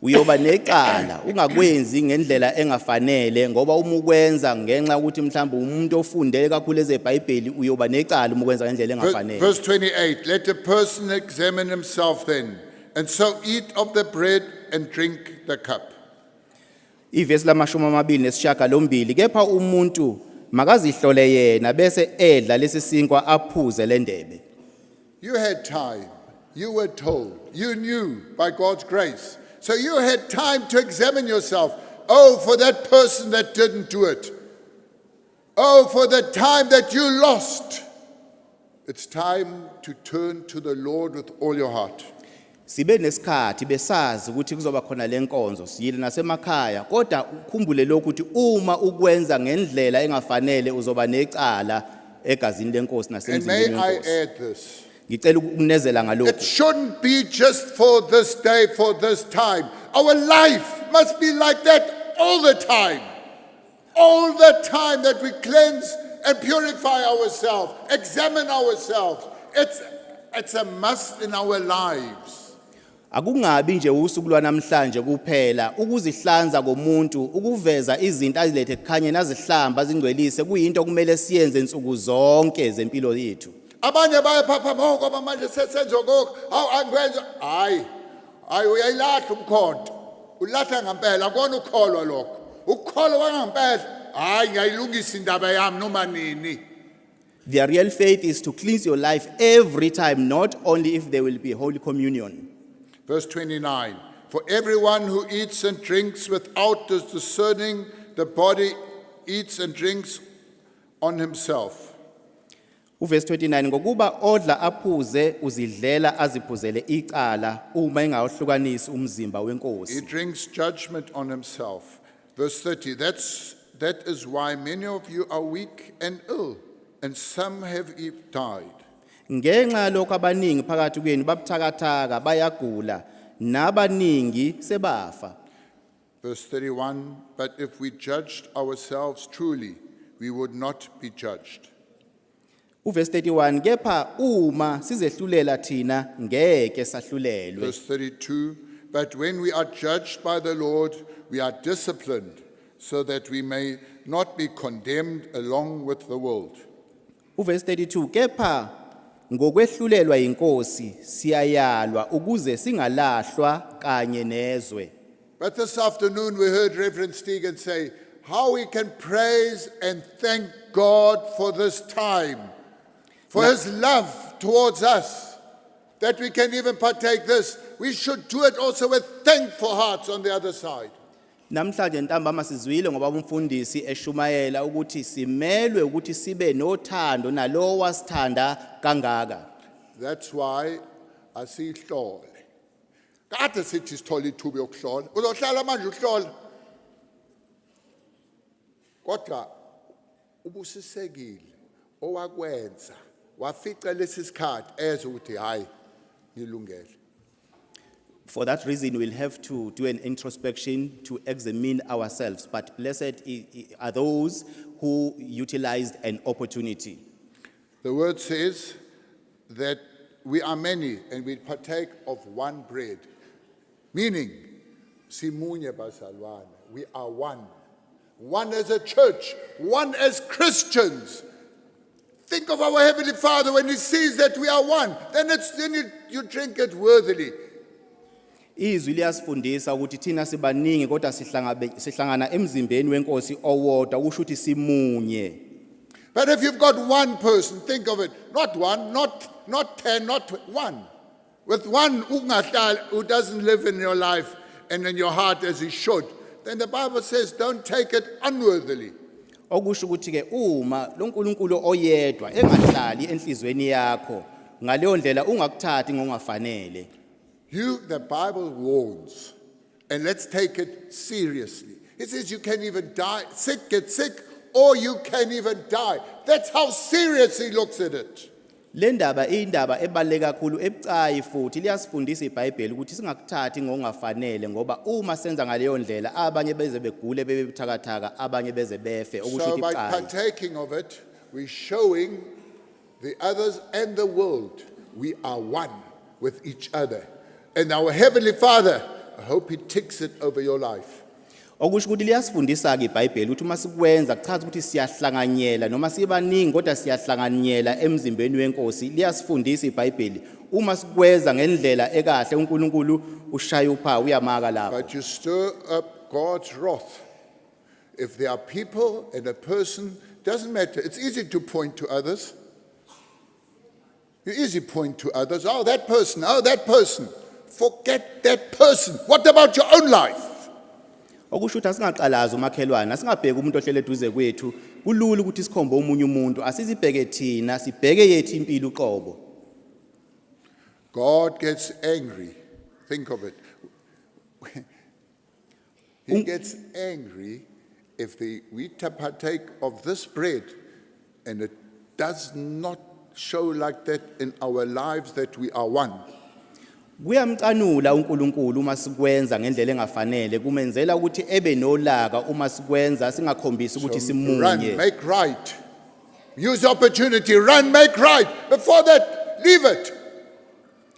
uyoba necala ungakwenzi ngendlela engafanele ngoba uma ukwenza ngenxa ukuthi mhlawumbe umuntu ofundele kakhulu ezeBhayibheli uyoba necala uma ukwenza ngendlela engafanele. Verse 28, let a person examine himself then, and so eat of the bread and drink the cup. Ivesi lamashumi amabili nesishiyagalombili kepha umuntu makazihlole yena bese edla lesi sinkwa aphuze le ndebe. You had time, you were told, you knew by God's grace. So you had time to examine yourself. Oh, for that person that didn't do it. Oh, for the time that you lost. It's time to turn to the Lord with all your heart. Sibe nesikhathi besazi ukuthi kuzoba khona lenkonzo siyile nasemakhaya kodwa ukhumbule lokhu ukuthi uma ukwenza ngendlela engafanele uzoba necala egazini lenkosi And nasemzimbeni may I wenkosi. add this. Ngicela ukunezela It ngalokhu. shouldn't be just for this day, for this time. Our life must be like that all the time. All the time that we cleanse and purify ourselves, examine ourselves. It's a must in our lives. Akungabi nje usuku lwanamhlanje kuphela ukuzihlanza komuntu ukuveza izinto azilethe kukhanye nazihlamba zingcwelise kuyinto kumele siyenze insuku zonke zempilo yethu. Abanye bayaphapha ngoba manje sesenza lokho angikwenza hayi uyayilahla umkhonto ulahla ngempela akona ukholwa lokho ukholwa kwangempela hayi ngiyayilungisa indaba yami noma nini. The real faith is to cleanse your life every time, not only if there will be Holy Communion. Verse 29, for everyone who eats and drinks without discerning the body eats and drinks on himself. Uverse 29 ngokuba odla aphuze uzidlela aziphuzele icala uma engawahlukanisi umzimba He wenkosi. drinks judgment on himself. Verse 30, that is why many of you are weak and ill, and some have died. Ngenxa lokho abaningi phakathi kwenu babuthakathaka bayagula nabaningi sebafa. Verse 31, but if we judged ourselves truly, we would not be judged. Uverse 31 kepha uma sizehlulela thina ngeke sahlulelwe. Verse 32, but when we are judged by the Lord, we are disciplined, so that we may not be condemned along with the world. Uverse 32 kepha ngokwehlulelwa inkosi siyayalwa ukuze singalahlwa kanye nezwe. But this afternoon we heard Reverend Stegen say how we can praise and thank God for this time, for his love towards us, that we can even partake this. We should do it also with thankful hearts on the other side. Namhlanje ntambama sizwile ngoba umfundisi eshumayela ukuthi simelwe ukuthi sibe nothando nalowo wasithanda kangaka. That's why asihlole. Kade sithi sithola ithuba yokuhlola. Uzohlala manje uhlola. Kodwa ubusisekile owakwenza wafica lesi sikhathi ezwe ukuthi hayi ngilungele. For that reason, we'll have to do an introspection to examine ourselves. But blessed are those who utilized an opportunity. The word says that we are many and we partake of one bread. Meaning, simunye bazalwane, we are one. One as a church, one as Christians. Think of our Heavenly Father when He sees that we are one. Then you drink it worthily. Izwi liyasifundisa ukuthi thina sibaningi kodwa sihlangana emzimbeni wenkosi owodwa kusho ukuthi simunye. But if you've got one person, think of it, not one, not 10, not one. With one who doesn't live in your life and in your heart as he should, then the Bible says don't take it unworthily. Okusho ukuthi ke uma lo nkulunkulu oyedwa engahlali enhlizweni yakho ngaleyo ndlela ungakuthathi ngongafanele. The Bible warns, and let's take it seriously. It says you can even die, get sick, or you can even die. That's how serious He looks at it. Le ndaba indaba ebaleke kakhulu ebucayi futhi liyasifundisa iBhayibheli ukuthi singakuthathi ngongafanele ngoba uma senza ngaleyo ndlela abanye beze begule bebebuthakathaka abanye beze befe okusho So ukuthi by ibucayi. partaking of it, we're showing the others and the world we are one with each other. And our Heavenly Father I hope He ticks it over your life. Okusho ukuthi liyasifundisa ke iBhayibheli ukuthi uma sikwenza kuchaza ukuthi siyahlanganyela noma sibaningi kodwa siyahlanganyela emzimbeni wenkosi. Liyasifundisa iBhayibheli uma sikwenza ngendlela ekahle uNkulunkulu ushaya uphawu uyamaka lapho. But you stir up God's wrath. If there are people and a person, doesn't matter. It's easy to point to others. You easy point to others. Oh, that person. Oh, that person. Forget that person. What about your own life? Okusho ukuthi asingaqalaza umakhelwane asingabheki umuntu ohlele eduze kwethu kulula ukuthi sikhombe umunye umuntu asizibheke thina sibheke yethu impilo uqobo. God gets angry. Think of it. He gets angry if we partake of this bread and it does not show like that in our lives that we are one. Kuyamcanula uNkulunkulu uma sikwenza ngendlela engafanele kumenzela ukuthi ebe nolaka uma sikwenza singakhombisi ukuthi Run, simunye. make right. Use the opportunity, run, make right. Before that, leave it.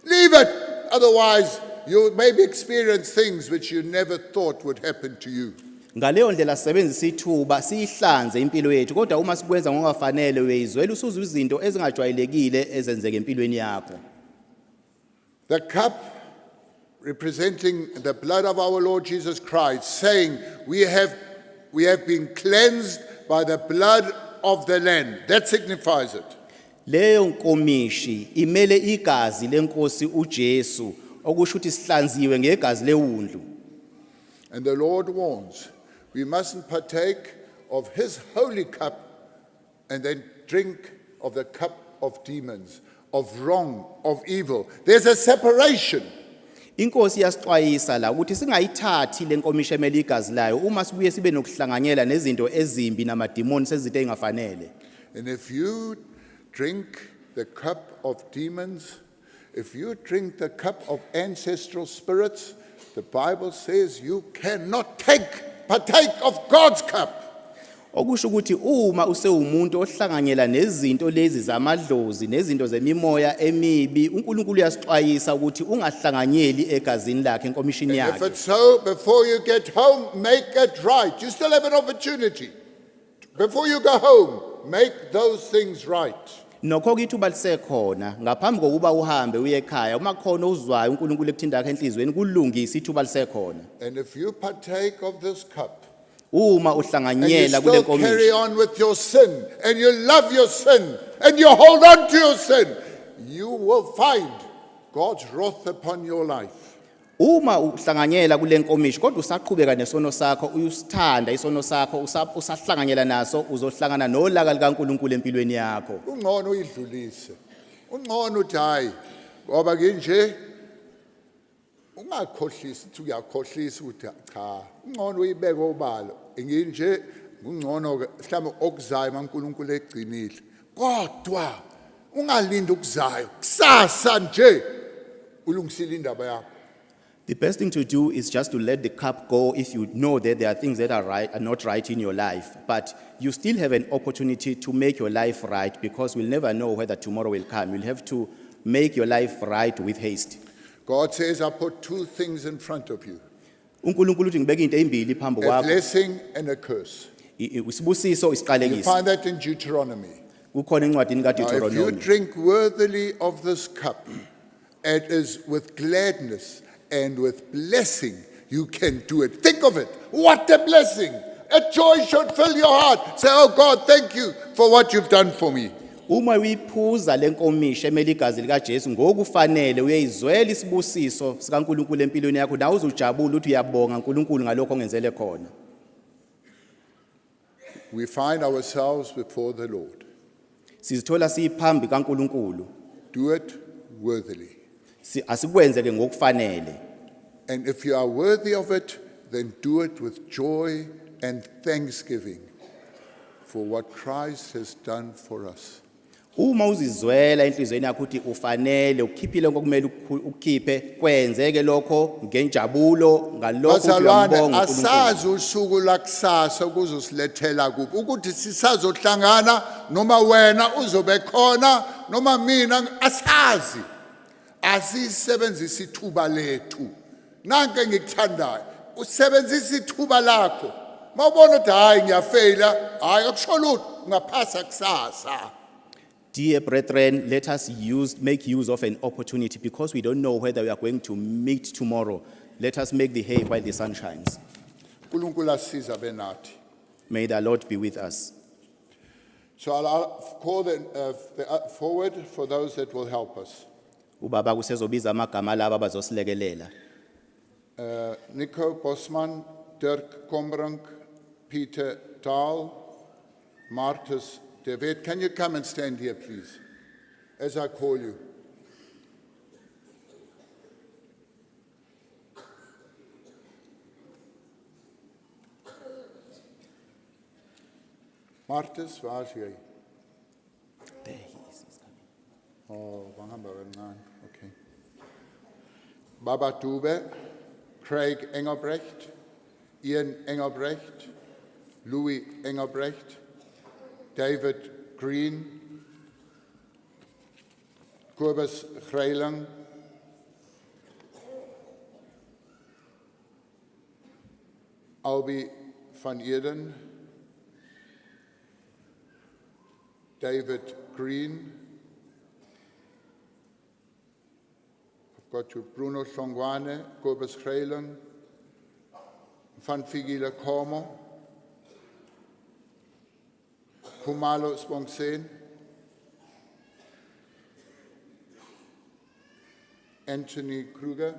Leave it. Otherwise, you maybe experience things which you never thought would happen to you. Ngaleyo ndlela sisebenzisa ithuba sihlanze impilo yethu kodwa uma sikwenza ngokungafanele uyizwela usuzwa izinto ezingajwayelekile ezenzeka empilweni yakho. The cup representing the blood of our Lord Jesus Christ, saying we have been cleansed by the blood of the Lamb. That signifies it. Leyo nkomishi imele igazi lenkosi uJesu okusho ukuthi sihlanziwe ngegazi lewundlu. And the Lord warns, we mustn't partake of His holy cup and then drink of the cup of demons, of wrong, of evil. There's a separation. Inkosi yasixwayisa la ukuthi singayithathi lenkomishi emele igazi layo uma sibuye sibe nokuhlanganyela nezinto ezimbi namadimoni sezinto engafanele. And if you drink the cup of demons, if you drink the cup of ancestral spirits, the Bible says you cannot partake of God's cup. Okusho ukuthi uma usewumuntu ohlanganyela nezinto lezi zamadlozi nezinto zemimoya emibi uNkulunkulu uyasixwayisa ukuthi ungahlanganyeli egazini lakhe enkomishini If yakhe. it's so, before you get home, make it right. You still have an opportunity. Before you go home, make those things right. Nokho kithuba lisekhona ngaphambi kokuba uhambe uye ekhaya uma khona uzwayo uNkulunkulu ekuthinda yakhe enhlizweni kulungisa ithuba lisekhona. And if you partake of this cup, Uma and you uhlanganyela kule still carry nkomishi on with your sin, and you love your sin, and you hold on to your sin, you will find God's wrath upon your life. uma uhlanganyela kule nkomishi kodwa usaqhubeka nesono sakho uyusithanda isono sakho usahlanganyela naso uzohlangana nolaka likaNkulunkulu empilweni yakho. Ungcono uyidlulise. Ungcono uthi hayi ngoba nginje ungakhohlisi uthi uyakhohlisa uthi cha. Ungcono uyibeke obalo. Nginje ungcono mhlawumbe okuzayo maNkulunkulu egcinile. Kodwa ungalindi ukuzayo. Kusasa nje ulungisile indaba yakho. The best thing to do is just to let the cup go if you know that there are things that are not right in your life. But you still have an opportunity to make your life right because we'll never know whether tomorrow will come. You'll have to make your life right with haste. God says, I put two things in front of you, uNkulunkulu uthi ngibeka into ezimbili phambi a kwakho. blessing and a curse. Isibusiso You isiqalekiso. find that in Deuteronomy. Kukhona encwadini Now, if you kaDeuteronomy. drink worthily of this cup, it is with gladness and with blessing you can do it. Think of it. What a blessing. A joy should fill your heart. Say, oh God, thank you for what you've done for me. Uma uyiphuza lenkomishi emele igazi likaJesu ngokufanele uyayizwela isibusiso sikaNkulunkulu empilweni yakho nawe uzojabula uthi uyabonga uNkulunkulu ngalokho ongenzele khona. We find ourselves before the Lord. Sizithola siphambi kaNkulunkulu. Do it worthily. Asikwenze ke ngokufanele. And if you are worthy of it, then do it with joy and thanksgiving for what Christ has done for us. Uma uzizwela enhlizweni yakho ukuthi ufanele ukhiphile ngokumele ukukhiphe kwenzeke lokho ngenjabulo ngalokho Bazalwane, uyambonga uNkulunkulu. asazi usuku lakusasa ukuzosilethela kuphi ukuthi sisazohlangana noma wena uzobe khona noma mina asazi. Asisebenzise ithuba lethu nanke ngikuthandayo usebenzisa ithuba lakho mawubona ukuthi hayi ngiyafeyila hayi akusho lutho ungaphasa kusasa. Dear brethren, let us make use of an opportunity because we don't know whether we are going to meet tomorrow. Let us make the hay while the sun shines. uNkulunkulu asiza benathi. May the Lord be with us. So I'll call forward for those that will help us. Ubaba kusezobiza amagama laba abazosilekelela. Nico Bosman, Dirk Kombrink, Peter Dahl, Martus David. Can you come and stand here, please, as I call you? Martus, waar is jij? There he is, he's coming. Oh, wahamba kancane. Okay. Baba Dube, Craig Engelbrecht, Ian Engelbrecht, Louis Engelbrecht, David Green, Kobus Greiling, Albi van Eden, David Green. I've got you Bruno Songwane, Kobus Greiling, Van Figile Como, Kumalo Spongsen, Anthony Kruger,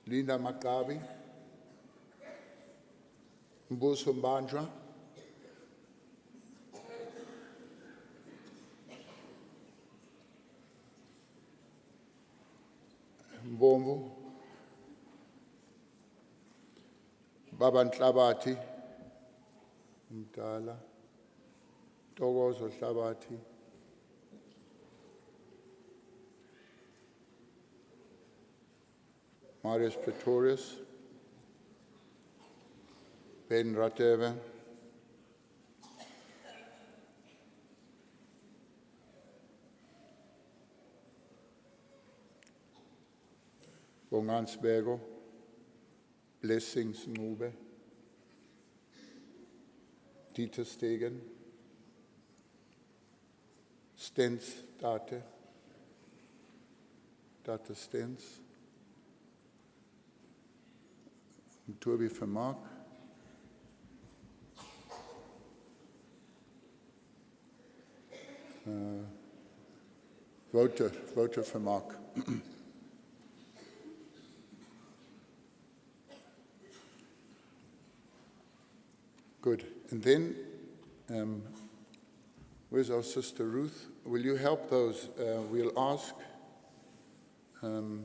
Linda Makabi, Mbuso Mbandra, Mbombo, Baba Nhlabati, Mdala, Togozo Nhlabati, Marius Pretorius, Ben Rateve, Bongansbergo, Blessings Nube, Dieter Stegen, Stens Date, Date Stens, Toby Vermark, Wouter Vermark. Good. And then, where's our sister Ruth? Will you help those? We'll ask Togozo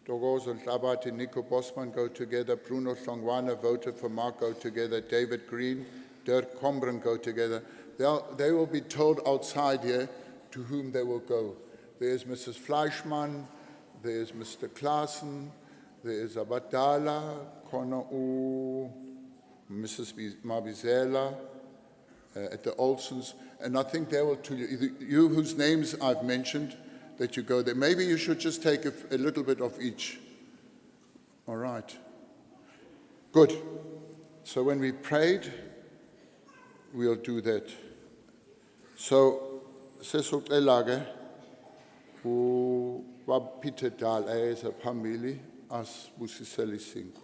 Nhlabati, Nico Bosman go together, Bruno Songwana, Wouter Vermark go together, David Green, Dirk Kombrink go together. They will be told outside here to whom they will go. There's Mrs. Fleischmann, there's Mr. Klaassen, there's Abadala, Connor U, Mrs. Mabizela, at the Olsons, and I think they will tell you, you whose names I've mentioned, that you go there. Maybe you should just take a little bit of each. All right. Good. So when we prayed, we'll do that. So, sesocela-ke uBaba Dahl ayeza phambili asibusisele isingo.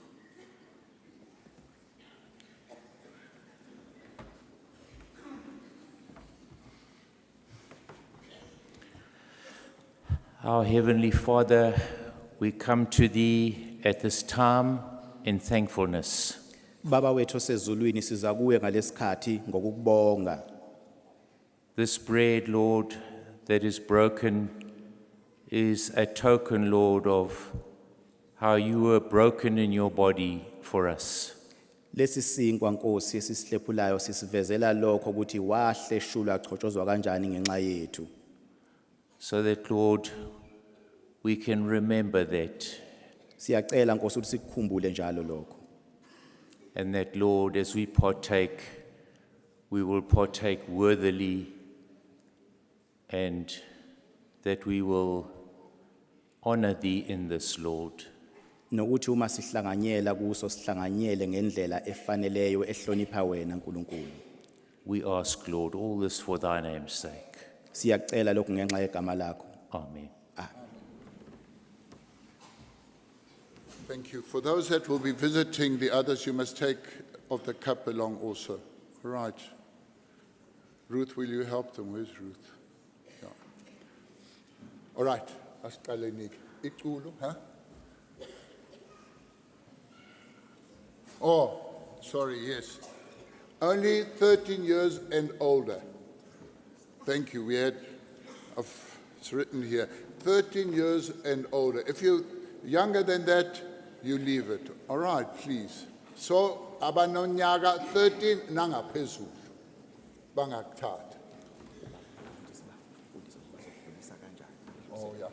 Our Heavenly Father, we come to Thee at this time in thankfulness. Baba wethu osezulwini siza kuwe ngalesikhathi ngokukubonga. This bread, Lord, that is broken is a token, Lord, of how you were broken in your body for us. Lesi sinkwa Nkosi esisihlephulayo sisivezela lokho ukuthi wahleshulwa achotshozwa kanjani ngenxa yethu. So that, Lord, we can remember that. Siyacela Nkosi ukuthi sikukhumbule njalo lokho. And that, Lord, as we partake, we will partake worthily and that we will honor thee in this, Lord. nokuthi uma sihlanganyela kuso sihlanganyele ngendlela efaneleyo ehlonipha wena nkulunkulu. We ask, Lord, all this for thy name's sake. Siyacela lokhu ngenxa yegama lakho. Amen. Thank you. For those that will be visiting the others, you must take of the cup along also. Right. Ruth, will you help them? Where's Ruth? Yeah. All right. Asiqale nike. Iculo, huh? Oh, sorry, yes. Only 13 years and older. Thank you. It's written here, 13 years and older. If you're younger than that, you leave it. All right, please. So, abanonyaga 13 nangaphezulu bangakuthatha. Oh yeah.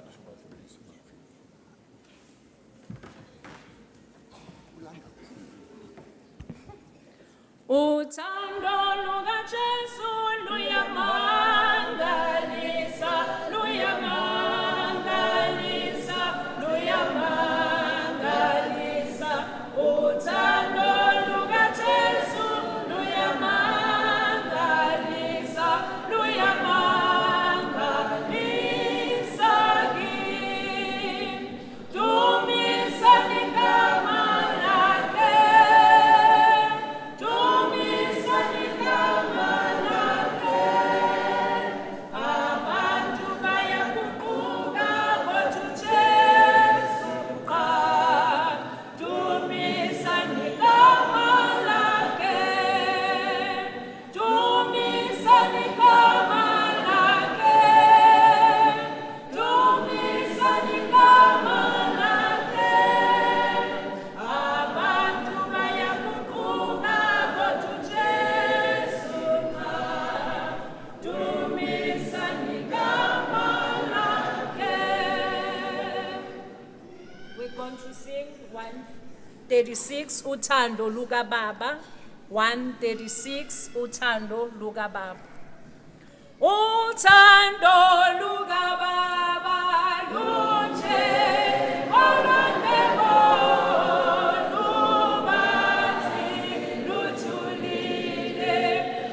Uthando lukaJesu luyamangalisa, luyamangalisa, luyamangalisa. Uthando lukaJesu luyamangalisa, luyamangalisa kimi. Dumisa igama lakhe. We're going to sing 136 Uthando luka Baba. 136 Uthando luka Baba. Uthando luka Baba lunje olwandebo lubanzi lujulile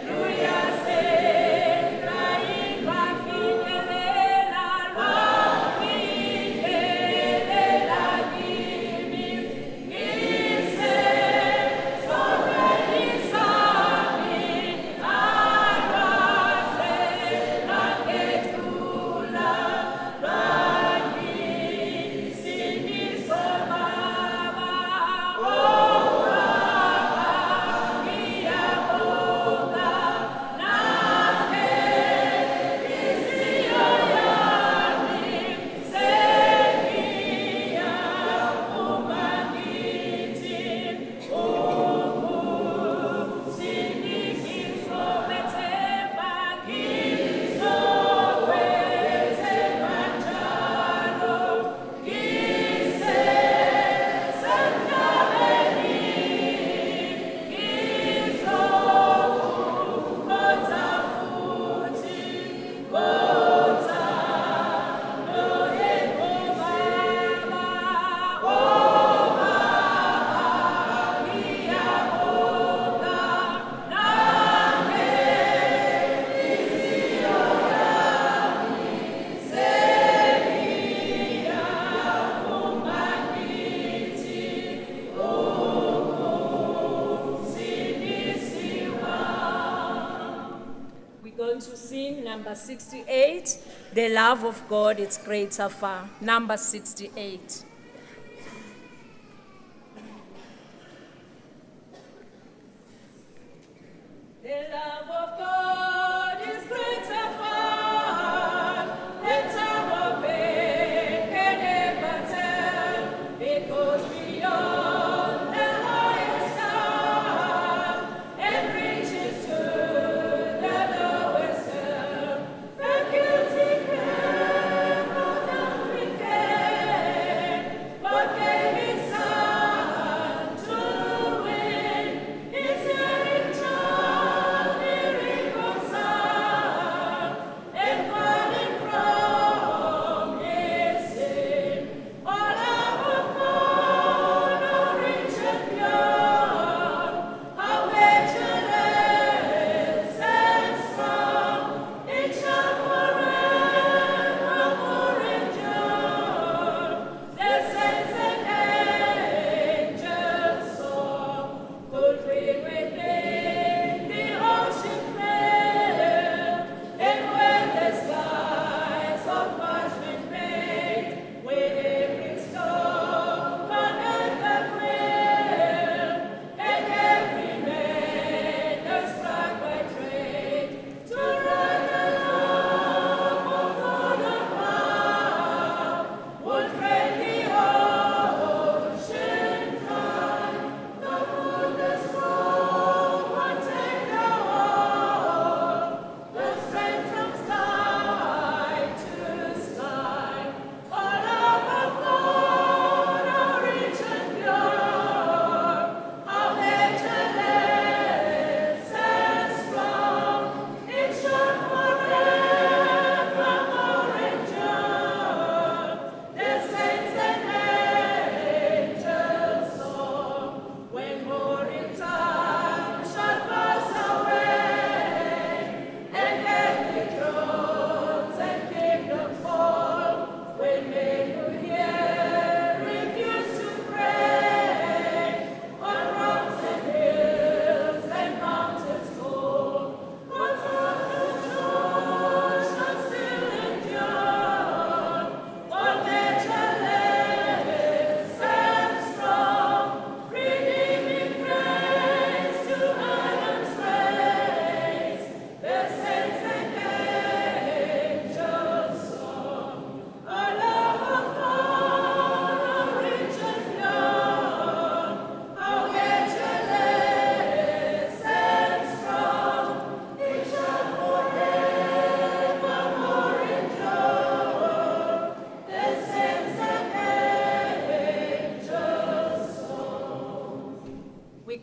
luyasenga lwafinyelela lwafinyelela kimi ngise sonweni sami alwaze langethula lwangisindisa Baba oh Baba ngiyabonga nange inhliziyo yami sengiyavuma ngithi ngizowethemba ngizowethemba njalo ngisesemhlabeni ngizokukhonza futhi khonza noYehova oh Baba ngiyabonga nange inhliziyo yami sengiyavuma ngithi ungusindisiwa. We're going to sing number 68, The Love of God is Greater Far. Number 68. The love of God is greater far, than tongue of man can ever tell. It goes beyond the highest star and reaches to the lowest hell. The guilty cannot comprehend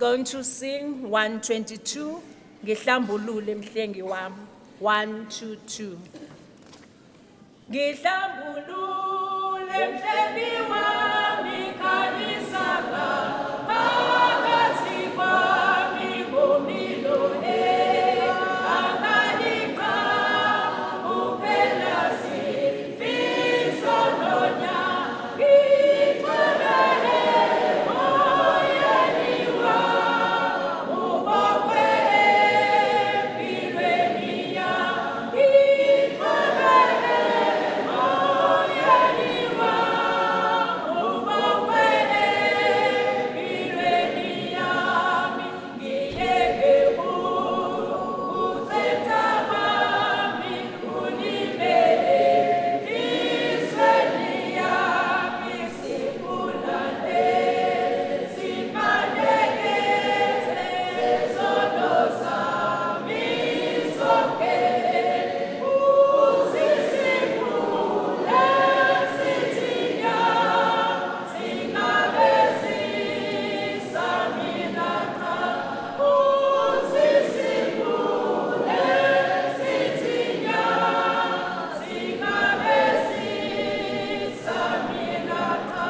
going to sing 122. Ngihlambulule mhlengi wami. 122. Ngihlambulule mhlengi wami khalisaka phakathi kwami bomilo angaliqa uphela sifiso nonya ngixolele moyeni wami ubokwe empilweni yami ngixolele moyeni wami ubokwe empilweni yami ngiyeke ukuthetha kwami ulimele izweni yami sibulale sibalekeze zono zami zonke uzisiphule sithinya singabe sisaminatha uzisiphule sithinya singabe sisaminatha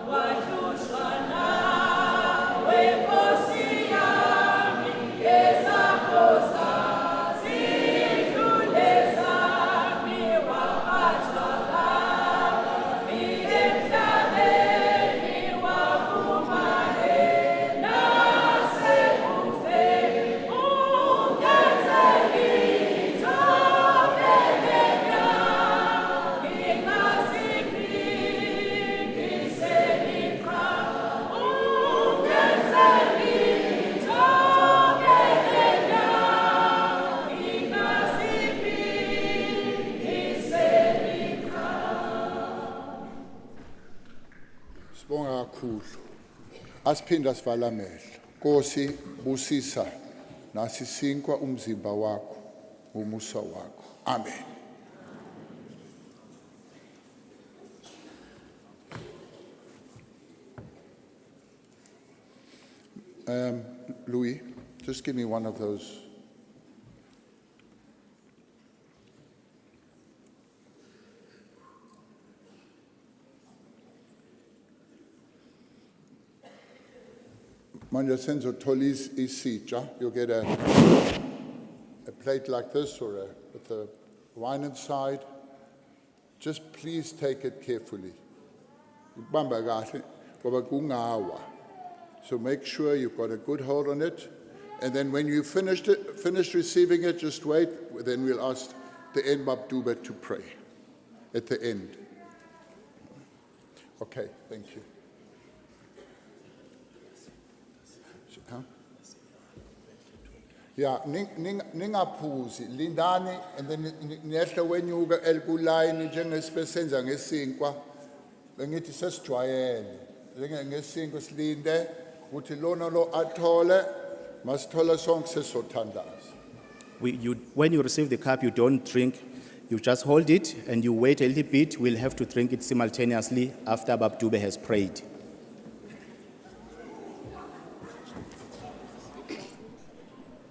wahlushwa nawe Nkosi yami ezakho zidlule zami waphathwa kabi emhlabeni wavuma nasekufeni ungenze ngithobelela ngingasiphindiseli qha ungenze ngithobelela ngingasiphindiseli qha. Sibonga kakhulu. Asiphinda sivala amehlo. Nkosi busisa nasisinkwa umzimba wakho umusa wakho. Amen. Louis, just give me one of those. Manje senzo uthola isitsha, you get a plate like this or with the wine inside. Just please take it carefully. Ibamba kahle ngoba kungawa. So make sure you've got a good hold on it. And then when you finished receiving it, just wait. Then we'll ask the Enbab Dube to pray at the end. Okay, thank you. Huh? Yeah, ningaphuzi lindani and then nehle wenyuka elkuline njengesipesenza ngesinkwa bengithi sesijwayele njengesinkwa silinde ukuthi lona lo athole masithola sonke sesothandaza. When you receive the cup, you don't drink. You just hold it and you wait a little bit. We'll have to drink it simultaneously after Bab Dube has prayed.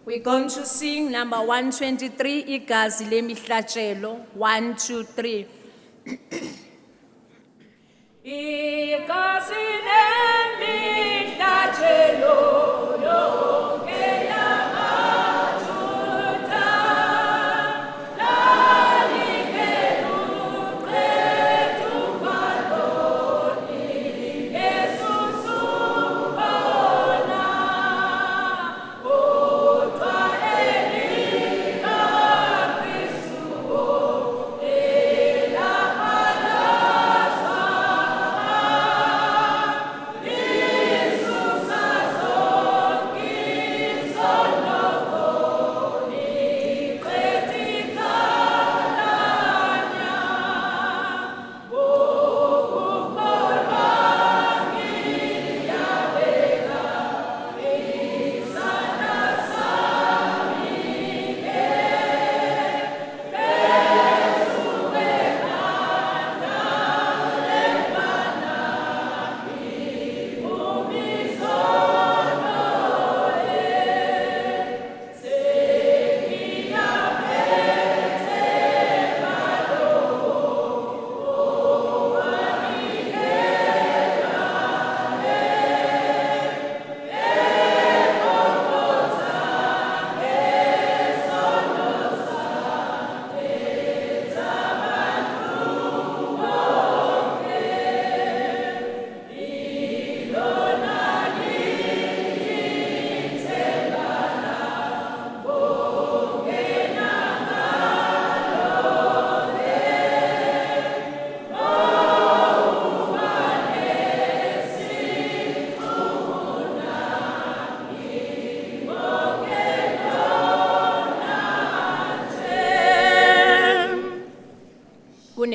We're going to sing number 123, Igazi lemihlatshelo. 123. Igazi lemihlatshelo yonke yamaJuda, lalikela uqeda uvaloni, Jesus ubona, kodwa elikaKristu elaphalazwa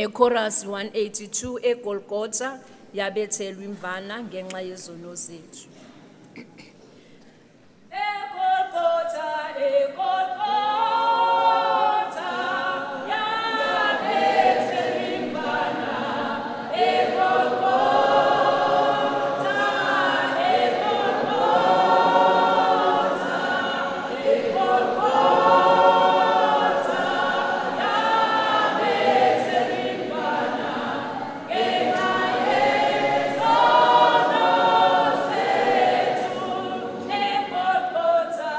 nechorus 182 eGolgotha yabethelwa imvana ngenxa yezono zethu. eGolgotha, eGolgotha, yabethelwa imvana, eGolgotha, eGolgotha, eGolgotha, yabethelwa imvana, ngenxa yezono zethu. eGolgotha,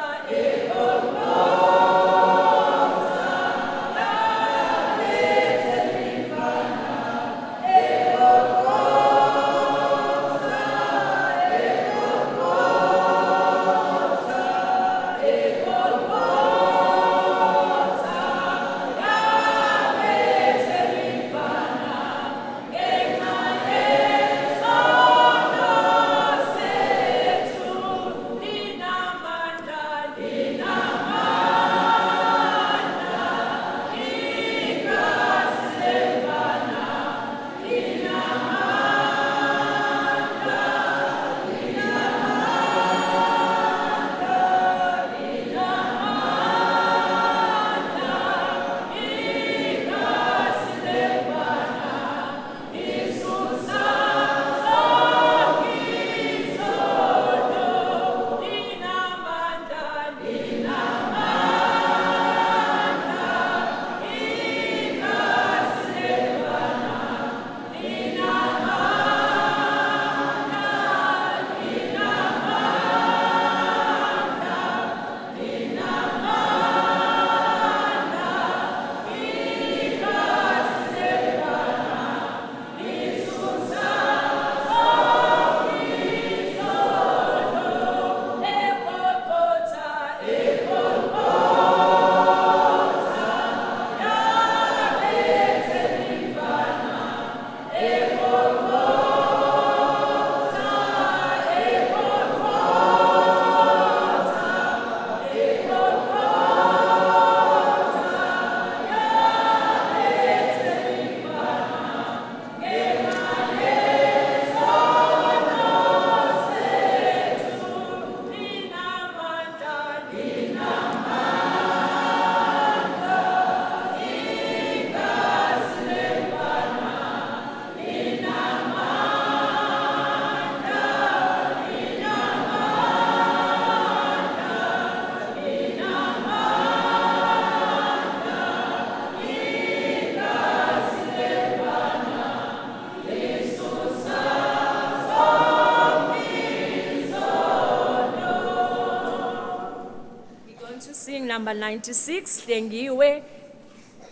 number 96, hlengiwe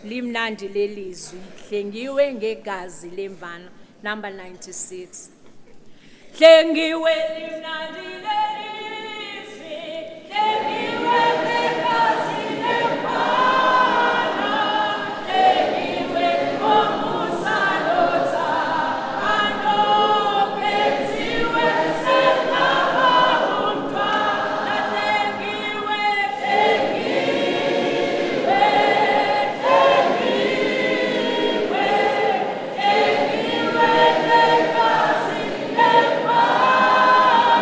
limnandi lelizwi, hlengiwe ngegazi lemvana, number 96. Hlengiwe limnandi lelizwi, hlengiwe ngegazi lemvana, hlengiwe ngomusalotha, anokhethiwe senabahundwa, hlengiwe, hlengiwe, hlengiwe, hlengiwe ngegazi lemvana,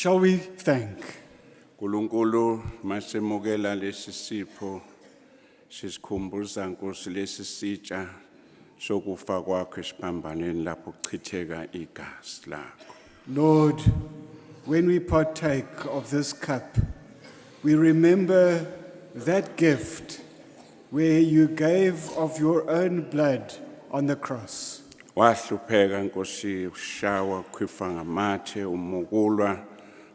Shall we thank? Nkulunkulu masemukela lesisipho sisikhumbuza Nkosi lesisitsha sokufa kwakho esiphambanweni lapho kuchitheka igazi lakho. Lord, when we partake of this cup, we remember that gift where you gave of your own blood on the cross. Wahlupheka Nkosi ushawa khwifa ngamathe umukulwa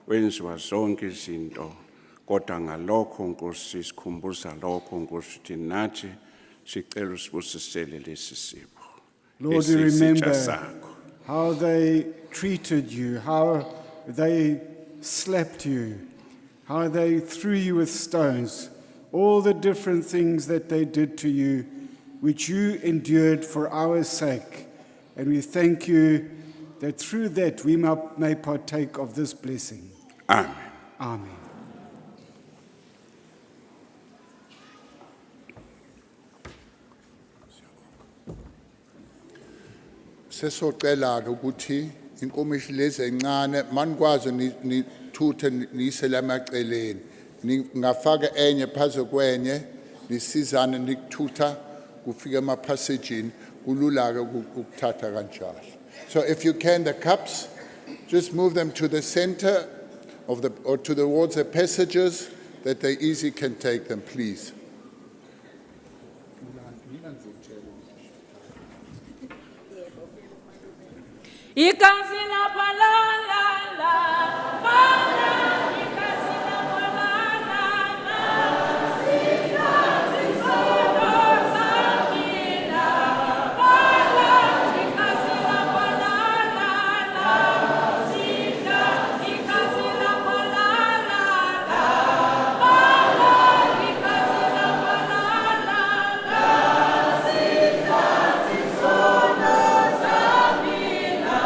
wenziwa zonke izinto kodwa ngalokho Nkosi sikhumbuza lokho Nkosi uthi nathi sicela usibusisele lesisipho. Lord, we remember how they treated you, how they slapped you, how they threw you with stones, all the different things that they did to you, which you endured for our sake. And we thank you that through that we may partake of this blessing. Amen. Amen. Sesocela ke ukuthi inkomishi lezi encane manikwazi nithuthe nise lamaceleni ngafaka enye phansi kwenye nisizane nikuthutha kufika emaphasejini kulula ke ukuthatha kanjalo. So if you can, the cups, just move them to the center of the or towards the passages that they easily can take them, please. Igazi lapha la la la, Baba, igazi lapha la la la, sikhathi sono sakina, Baba, igazi lapha la la la, sikhathi igazi lapha la la la, Baba, igazi lapha la la la, sikhathi sono sakina.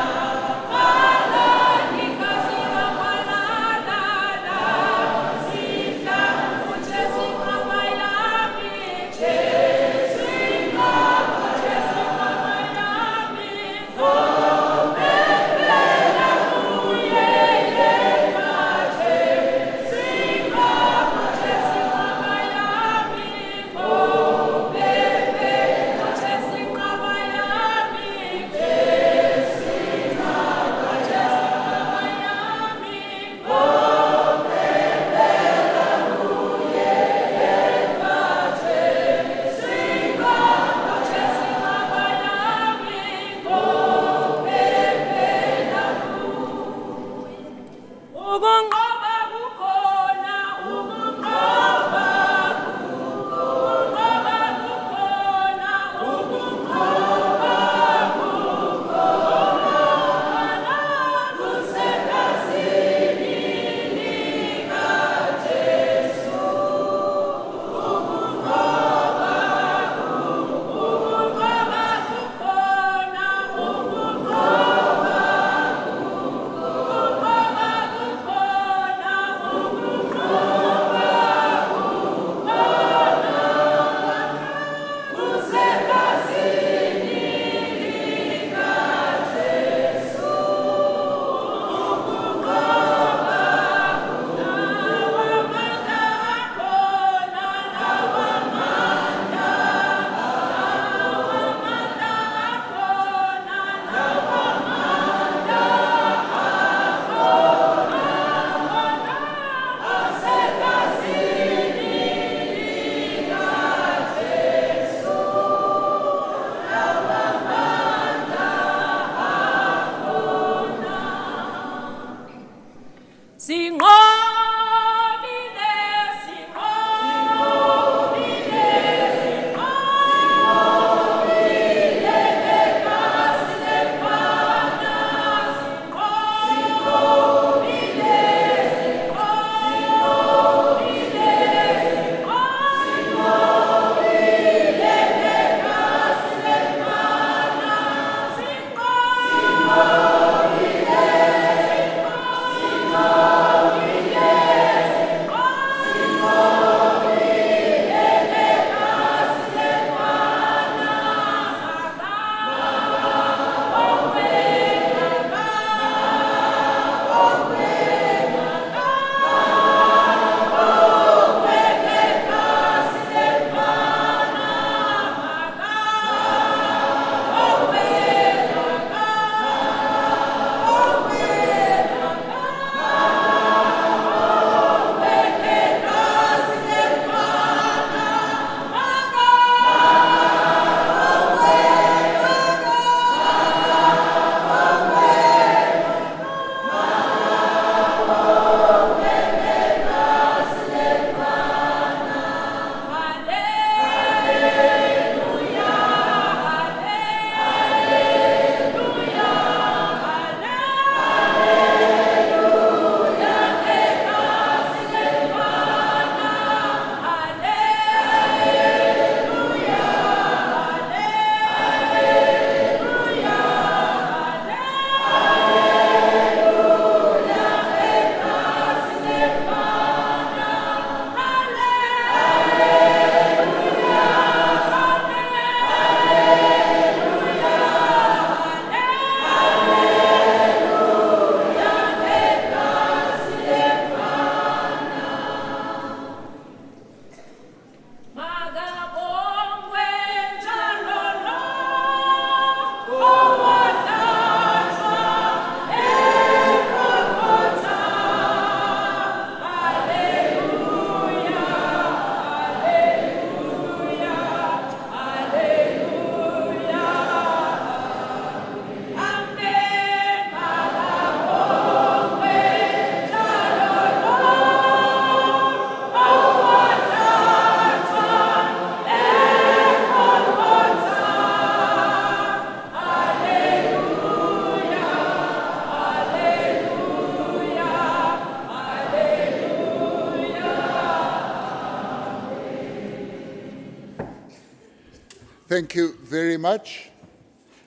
Thank you very much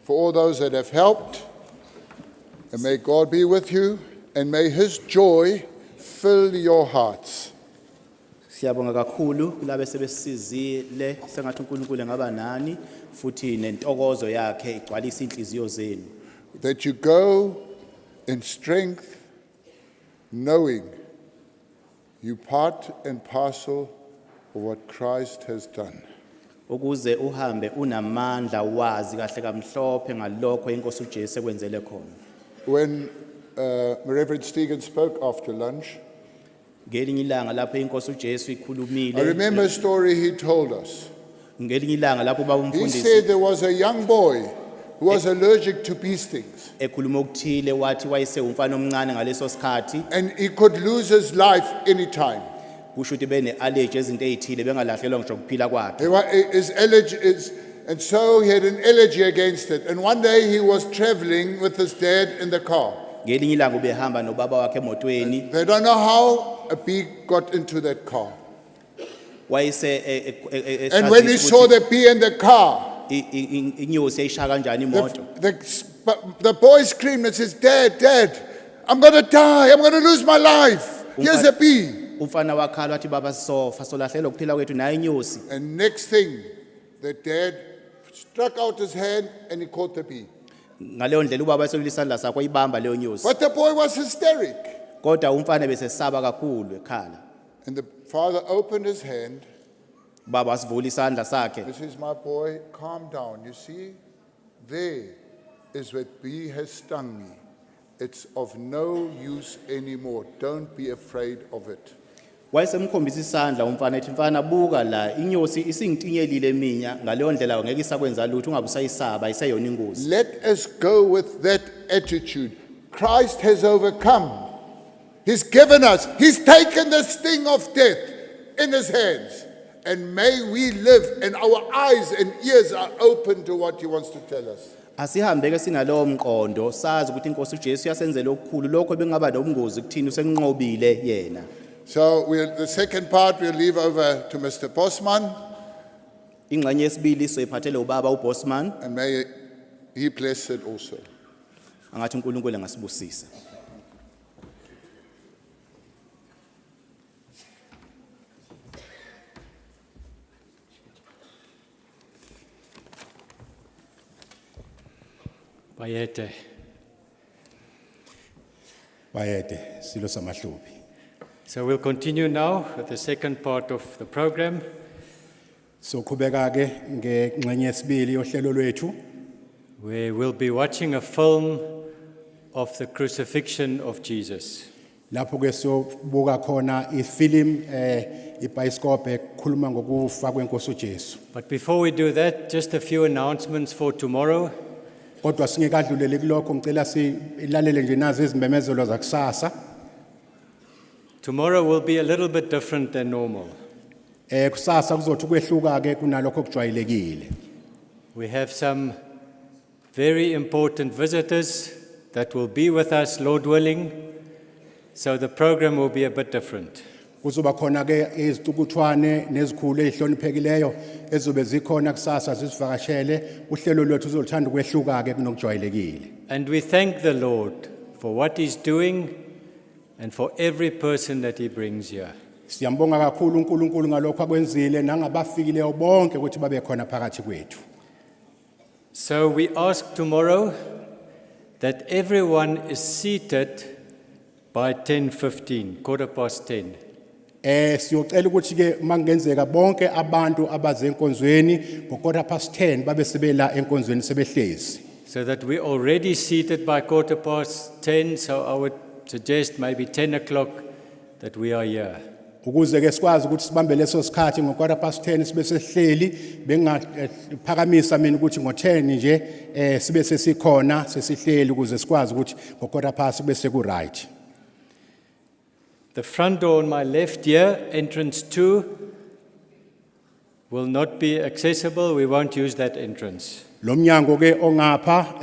for all those that have helped. And may God be with you, and may His joy fill your hearts. Siyabonga kakhulu kulabe sebesizile sengathi uNkulunkulu engaba nani futhi nentokozo yakhe igcwalisa inhliziyo zenu. That you go in strength, knowing you part and parcel of what Christ has done. Ukuze uhambe unamandla wazi kahle kamhlophe ngalokho inkosi uJesu ekwenzele khona. When Reverend Stephen spoke after lunch, Ngelinye ilanga lapho inkosi uJesu ikhulumile. I remember a story he told us. Ngelinye ilanga lapho baba He umfundisi said there was a young boy who was allergic to bee stings, ekhuluma okuthile wathi wayese umfana omncane ngaleso sikhathi and he could lose his life anytime. kusho ukuthi bene allergy ezinto ezithile bengalahlekelwa ngisho ukuphila kwakhe. His allergy is, and so he had an allergy against it. And one day he was traveling with his dad in the car. Ngelinye ilanga ubehamba nobaba wakhe emotweni They don't know how a bee got into that car. wayese And when he saw the bee in the car, inyosi eyishaya kanjani imoto. the boy screamed and says, Dad, Dad, I'm going to die. I'm going to lose my life. Here's a bee. Umfana wakhala wathi baba sofa solahlela ukuphila kwethu nayo inyosi. And next thing, the dad struck out his hand and he caught the bee. Ngaleyo ndlela ubaba eselula isandla sakhe wayibamba leyo nyosi. But the boy was hysteric. Kodwa umfana besesaba kakhulu ekhala. And the father opened his hand. Baba wasivula isandla sakhe. He says, my boy, calm down. You see, there is where bee has stung me. It's of no use anymore. Don't be afraid of it. Wayesemkhombisa isandla umfana ethi mfana buka la inyosi isingitinyelile minya ngaleyo ndlela ngeke isakwenza lutho ungabe usayisaba iseyona ingozi. Let us go with that attitude. Christ has overcome. He's given us, He's taken the sting of death in His hands. And may we live and our eyes and ears are open to what He wants to tell us. Asihambeke sinalowo mqondo sazi ukuthi inkosi uJesu yasenzela okukhulu lokho bengaba nobungozi kuthina usenqobile yena. So the second part we'll leave over to Mr. Bosman, Ingxenye yesibili soyiphathele ubaba uBosman and may he bless it also. angathi uNkulunkulu angasibusisa. Bayede. bayede silo samahlubi. So we'll continue now with the second part of the program. Soqhubeka ke ngengxenye yesibili yohlelo lwethu We will be watching a film of the crucifixion of Jesus. lapho ke sobuka khona ifilm ibioskope ekhuluma ngokufa kwenkosi uJesu. But before we do that, just a few announcements for tomorrow. Kodwa singekadluleli kulokho ngicela silalele nje nazi izimemezelo zakusasa. Tomorrow will be a little bit different than normal. Kusasa kuzothi kwehluka ke kunalokho okujwayelekile. We have some very important visitors that will be with us, Lord willing. So the program will be a bit different. Kuzoba khona ke izicukuthwane nezikhulu ezihloniphekileyo ezobe zikhona kusasa zisivakashele uhlelo lwethu uzoluthanda kwehluka ke kunokujwayelekile. And we thank the Lord for what He's doing and for every person that He brings here. Siyambonga kakhulu uNkulunkulu ngalokho akwenzile nangabafikileyo bonke ukuthi babe khona phakathi kwethu. So we ask tomorrow that everyone is seated by 10:15, 10:15. Siyocela ukuthi ke mangenzeka bonke abantu abaze enkonzweni ngo10:10 babe sebela enkonzweni sebehlezi. So that we're already seated by 10:15, so I would suggest maybe 10 o'clock that we are here. Ukuze ke sikwazi ukuthi sibambe leso sikhathi ngo10:10 sibe sehleli bengaphakamisa mina ukuthi ngo10 nje sibe sesikhona sesihleli ukuze sikwazi ukuthi ngo10:15 kube seku right. The front door on my left here, entrance 2, will not be accessible. We won't use that entrance. Lomnyango ke ongapha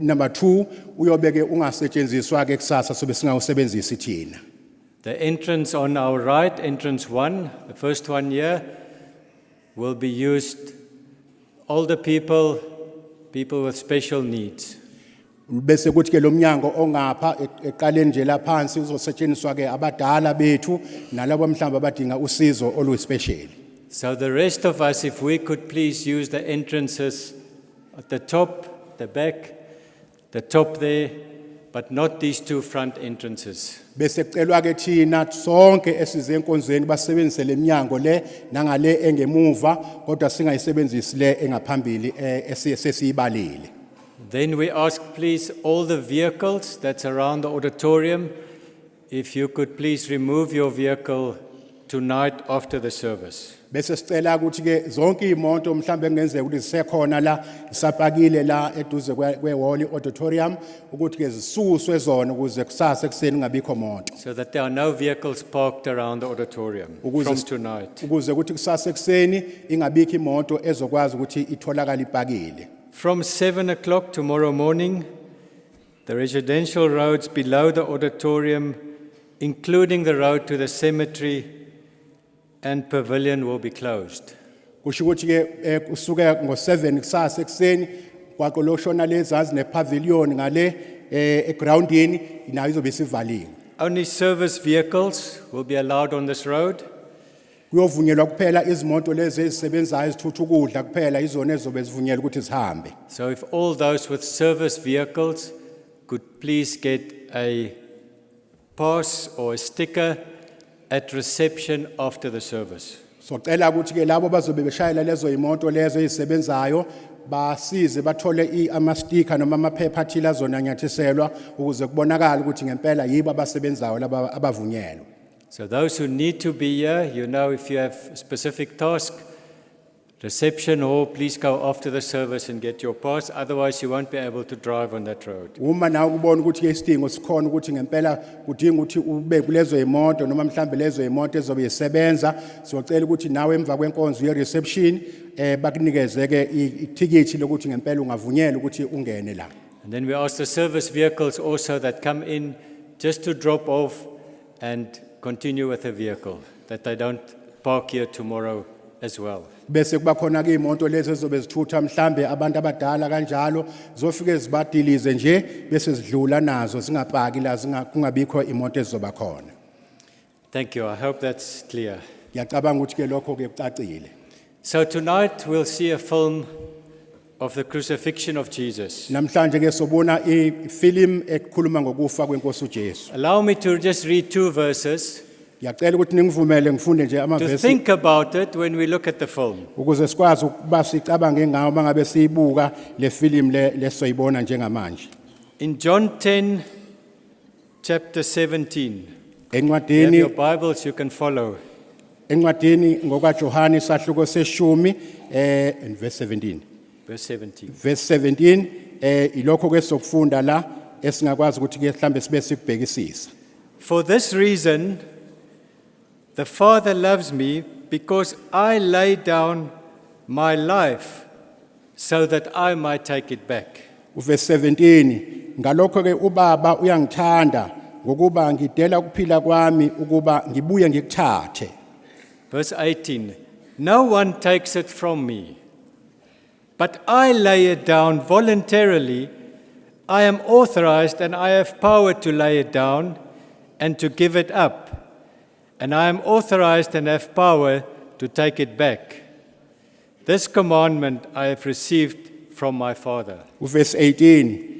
number 2 uyobe ke ungasetshenziswa ke kusasa sobe singawusebenzisi thina. The entrance on our right, entrance 1, the first one here, will be used older people, people with special needs. Bese kuthi ke lo mnyango ongapha eqaleni nje la phansi uzosetshenziswa ke abadala bethu nalabo mhlamba abadinga usizo oluspecial. So the rest of us, if we could please use the entrances at the top, the back, the top there, but not these two front entrances. Bese kucelwa ke thina sonke esize enkonzweni basebenzise leminyango le nangale engemuva kodwa singayisebenzisi le engaphambili esesiyibalile. Then we ask, please, all the vehicles that's around the auditorium, if you could please remove your vehicle tonight after the service. Bese sicela ukuthi ke zonke imoto mhlambe kungenzeka ukuthi sisekhona la isapakile la eduze kwewall auditorium ukuthi ke zisuswe zona ukuze kusasa ekseni ngabikho moto. So that there are no vehicles parked around the auditorium from tonight. Ukuze ukuthi kusasa ekseni ingabikho imoto ezokwazi ukuthi itholakala ipakile. From 7 o'clock tomorrow morning, the residential roads below the auditorium, including the road to the cemetery and pavilion, will be closed. Kusho ukuthi ke kusuka ngo7 kusasa ekseni kwaqo loshona lezazi nepavilion ngale egroundini inayo izobe sivaliwe. Only service vehicles will be allowed on this road. Kuyovunyelwa kuphela izimoto lezi ezisebenzayo ezithutha ukudla kuphela izona ezobe zivunyelwa ukuthi zihambe. So if all those with service vehicles could please get a pass or a sticker at reception after the service. So cela ukuthi ke labo bazobe beshayela lezo imoto lezo ezisebenzayo basize bathole ama-sticker noma amaphepha athile azona nyathiselwa ukuze kubonakala ukuthi ngempela yibo abasebenzayo laba abavunyelwe. So those who need to be here, you know, if you have a specific task, reception hall, please go after the service and get your pass. Otherwise, you won't be able to drive on that road. Uma nawe kubona ukuthi ke isidingo sikhona ukuthi ngempela kudinga ukuthi ube kulezo imoto noma mhlambe lezo imoto ezobe zisebenza siyocela ukuthi nawe emva kwenkonzo ye-reception bakunikeze ke ithikithi lokuthi ngempela ungavunyelwa ukuthi ungene la. And then we ask the service vehicles also that come in just to drop off and continue with the vehicle, that they don't park here tomorrow as well. Bese kuba khona ke imoto lezi ezobe zithutha mhlambe abantu abadala kanjalo zofike zibadilize nje bese zidlula nazo singapaki la kungabikho imoto ezoba khona. Thank you. I hope that's clear. Ngiyacabanga ukuthi ke lokho ke kucacile. So tonight we'll see a film of the crucifixion of Jesus. Namhlanje ke sobona ifilm ekhuluma ngokufa kwenkosi uJesu. Allow me to just read 2 verses Ngiyacela ukuthi ningivumele ngifunde nje to amavesi think about it when we look at the film. ukuze sikwazi ukuba sicabange ngawo mangabe siyibuka le film lesoyibona njengamanje. In John 10, chapter 17, if you have Encwadini your Bibles, you can follow. encwadini ngokaJohane sahluko seshumi in verse 17. Verse 17. Verse 17 ilokho ke sokufunda la esingakwazi ukuthi ke mhlambe sibe sikubhekisisa. For this reason, the Father loves me, because I lay down my life so that I might take it back. Verse 17 ngalokho ke ubaba uyangithanda ngokuba ngidela ukuphila kwami ukuba ngibuye ngikuthathe. Verse 18, no one takes it from me, but I lay it down voluntarily. I am authorized and I have power to lay it down and to give it up. And I am authorized and have power to take it back. This commandment I have received from my Father. Verse 18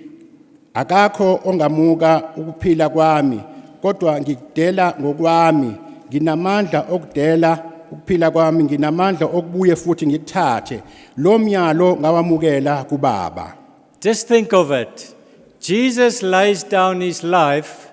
akakho ongamuka ukuphila kwami kodwa ngikudela ngokwami nginamandla okudela ukuphila kwami nginamandla okubuye futhi ngikuthathe lo myalo ngawamukela kuBaba. Just think of it. Jesus lays down his life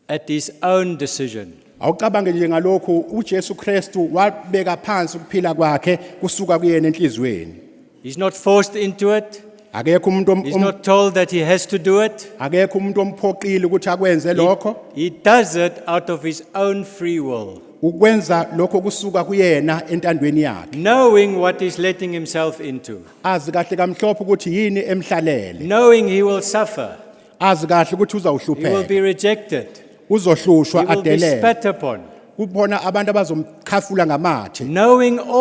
at his own decision. Awucabange nje ngalokho uJesu Kristu wabeka phansi ukuphila kwakhe kusuka kuyena enhlizweni. He's not forced into it. Akekho umuntu He's not told that he has to do it. akekho umuntu omphoqile ukuthi akwenze lokho. He does it out of his own free will, Ukwenza lokho kusuka kuyena entandweni yakhe. knowing what he's letting himself into, Azi kahle kamhlophe ukuthi yini emhlalele. knowing he will suffer, Azi kahle ukuthi he will uzawuhlupheka. be rejected, Uzohlushwa he will be adelele. spat upon, Kubona abantu abazomkhafula ngamathe. knowing all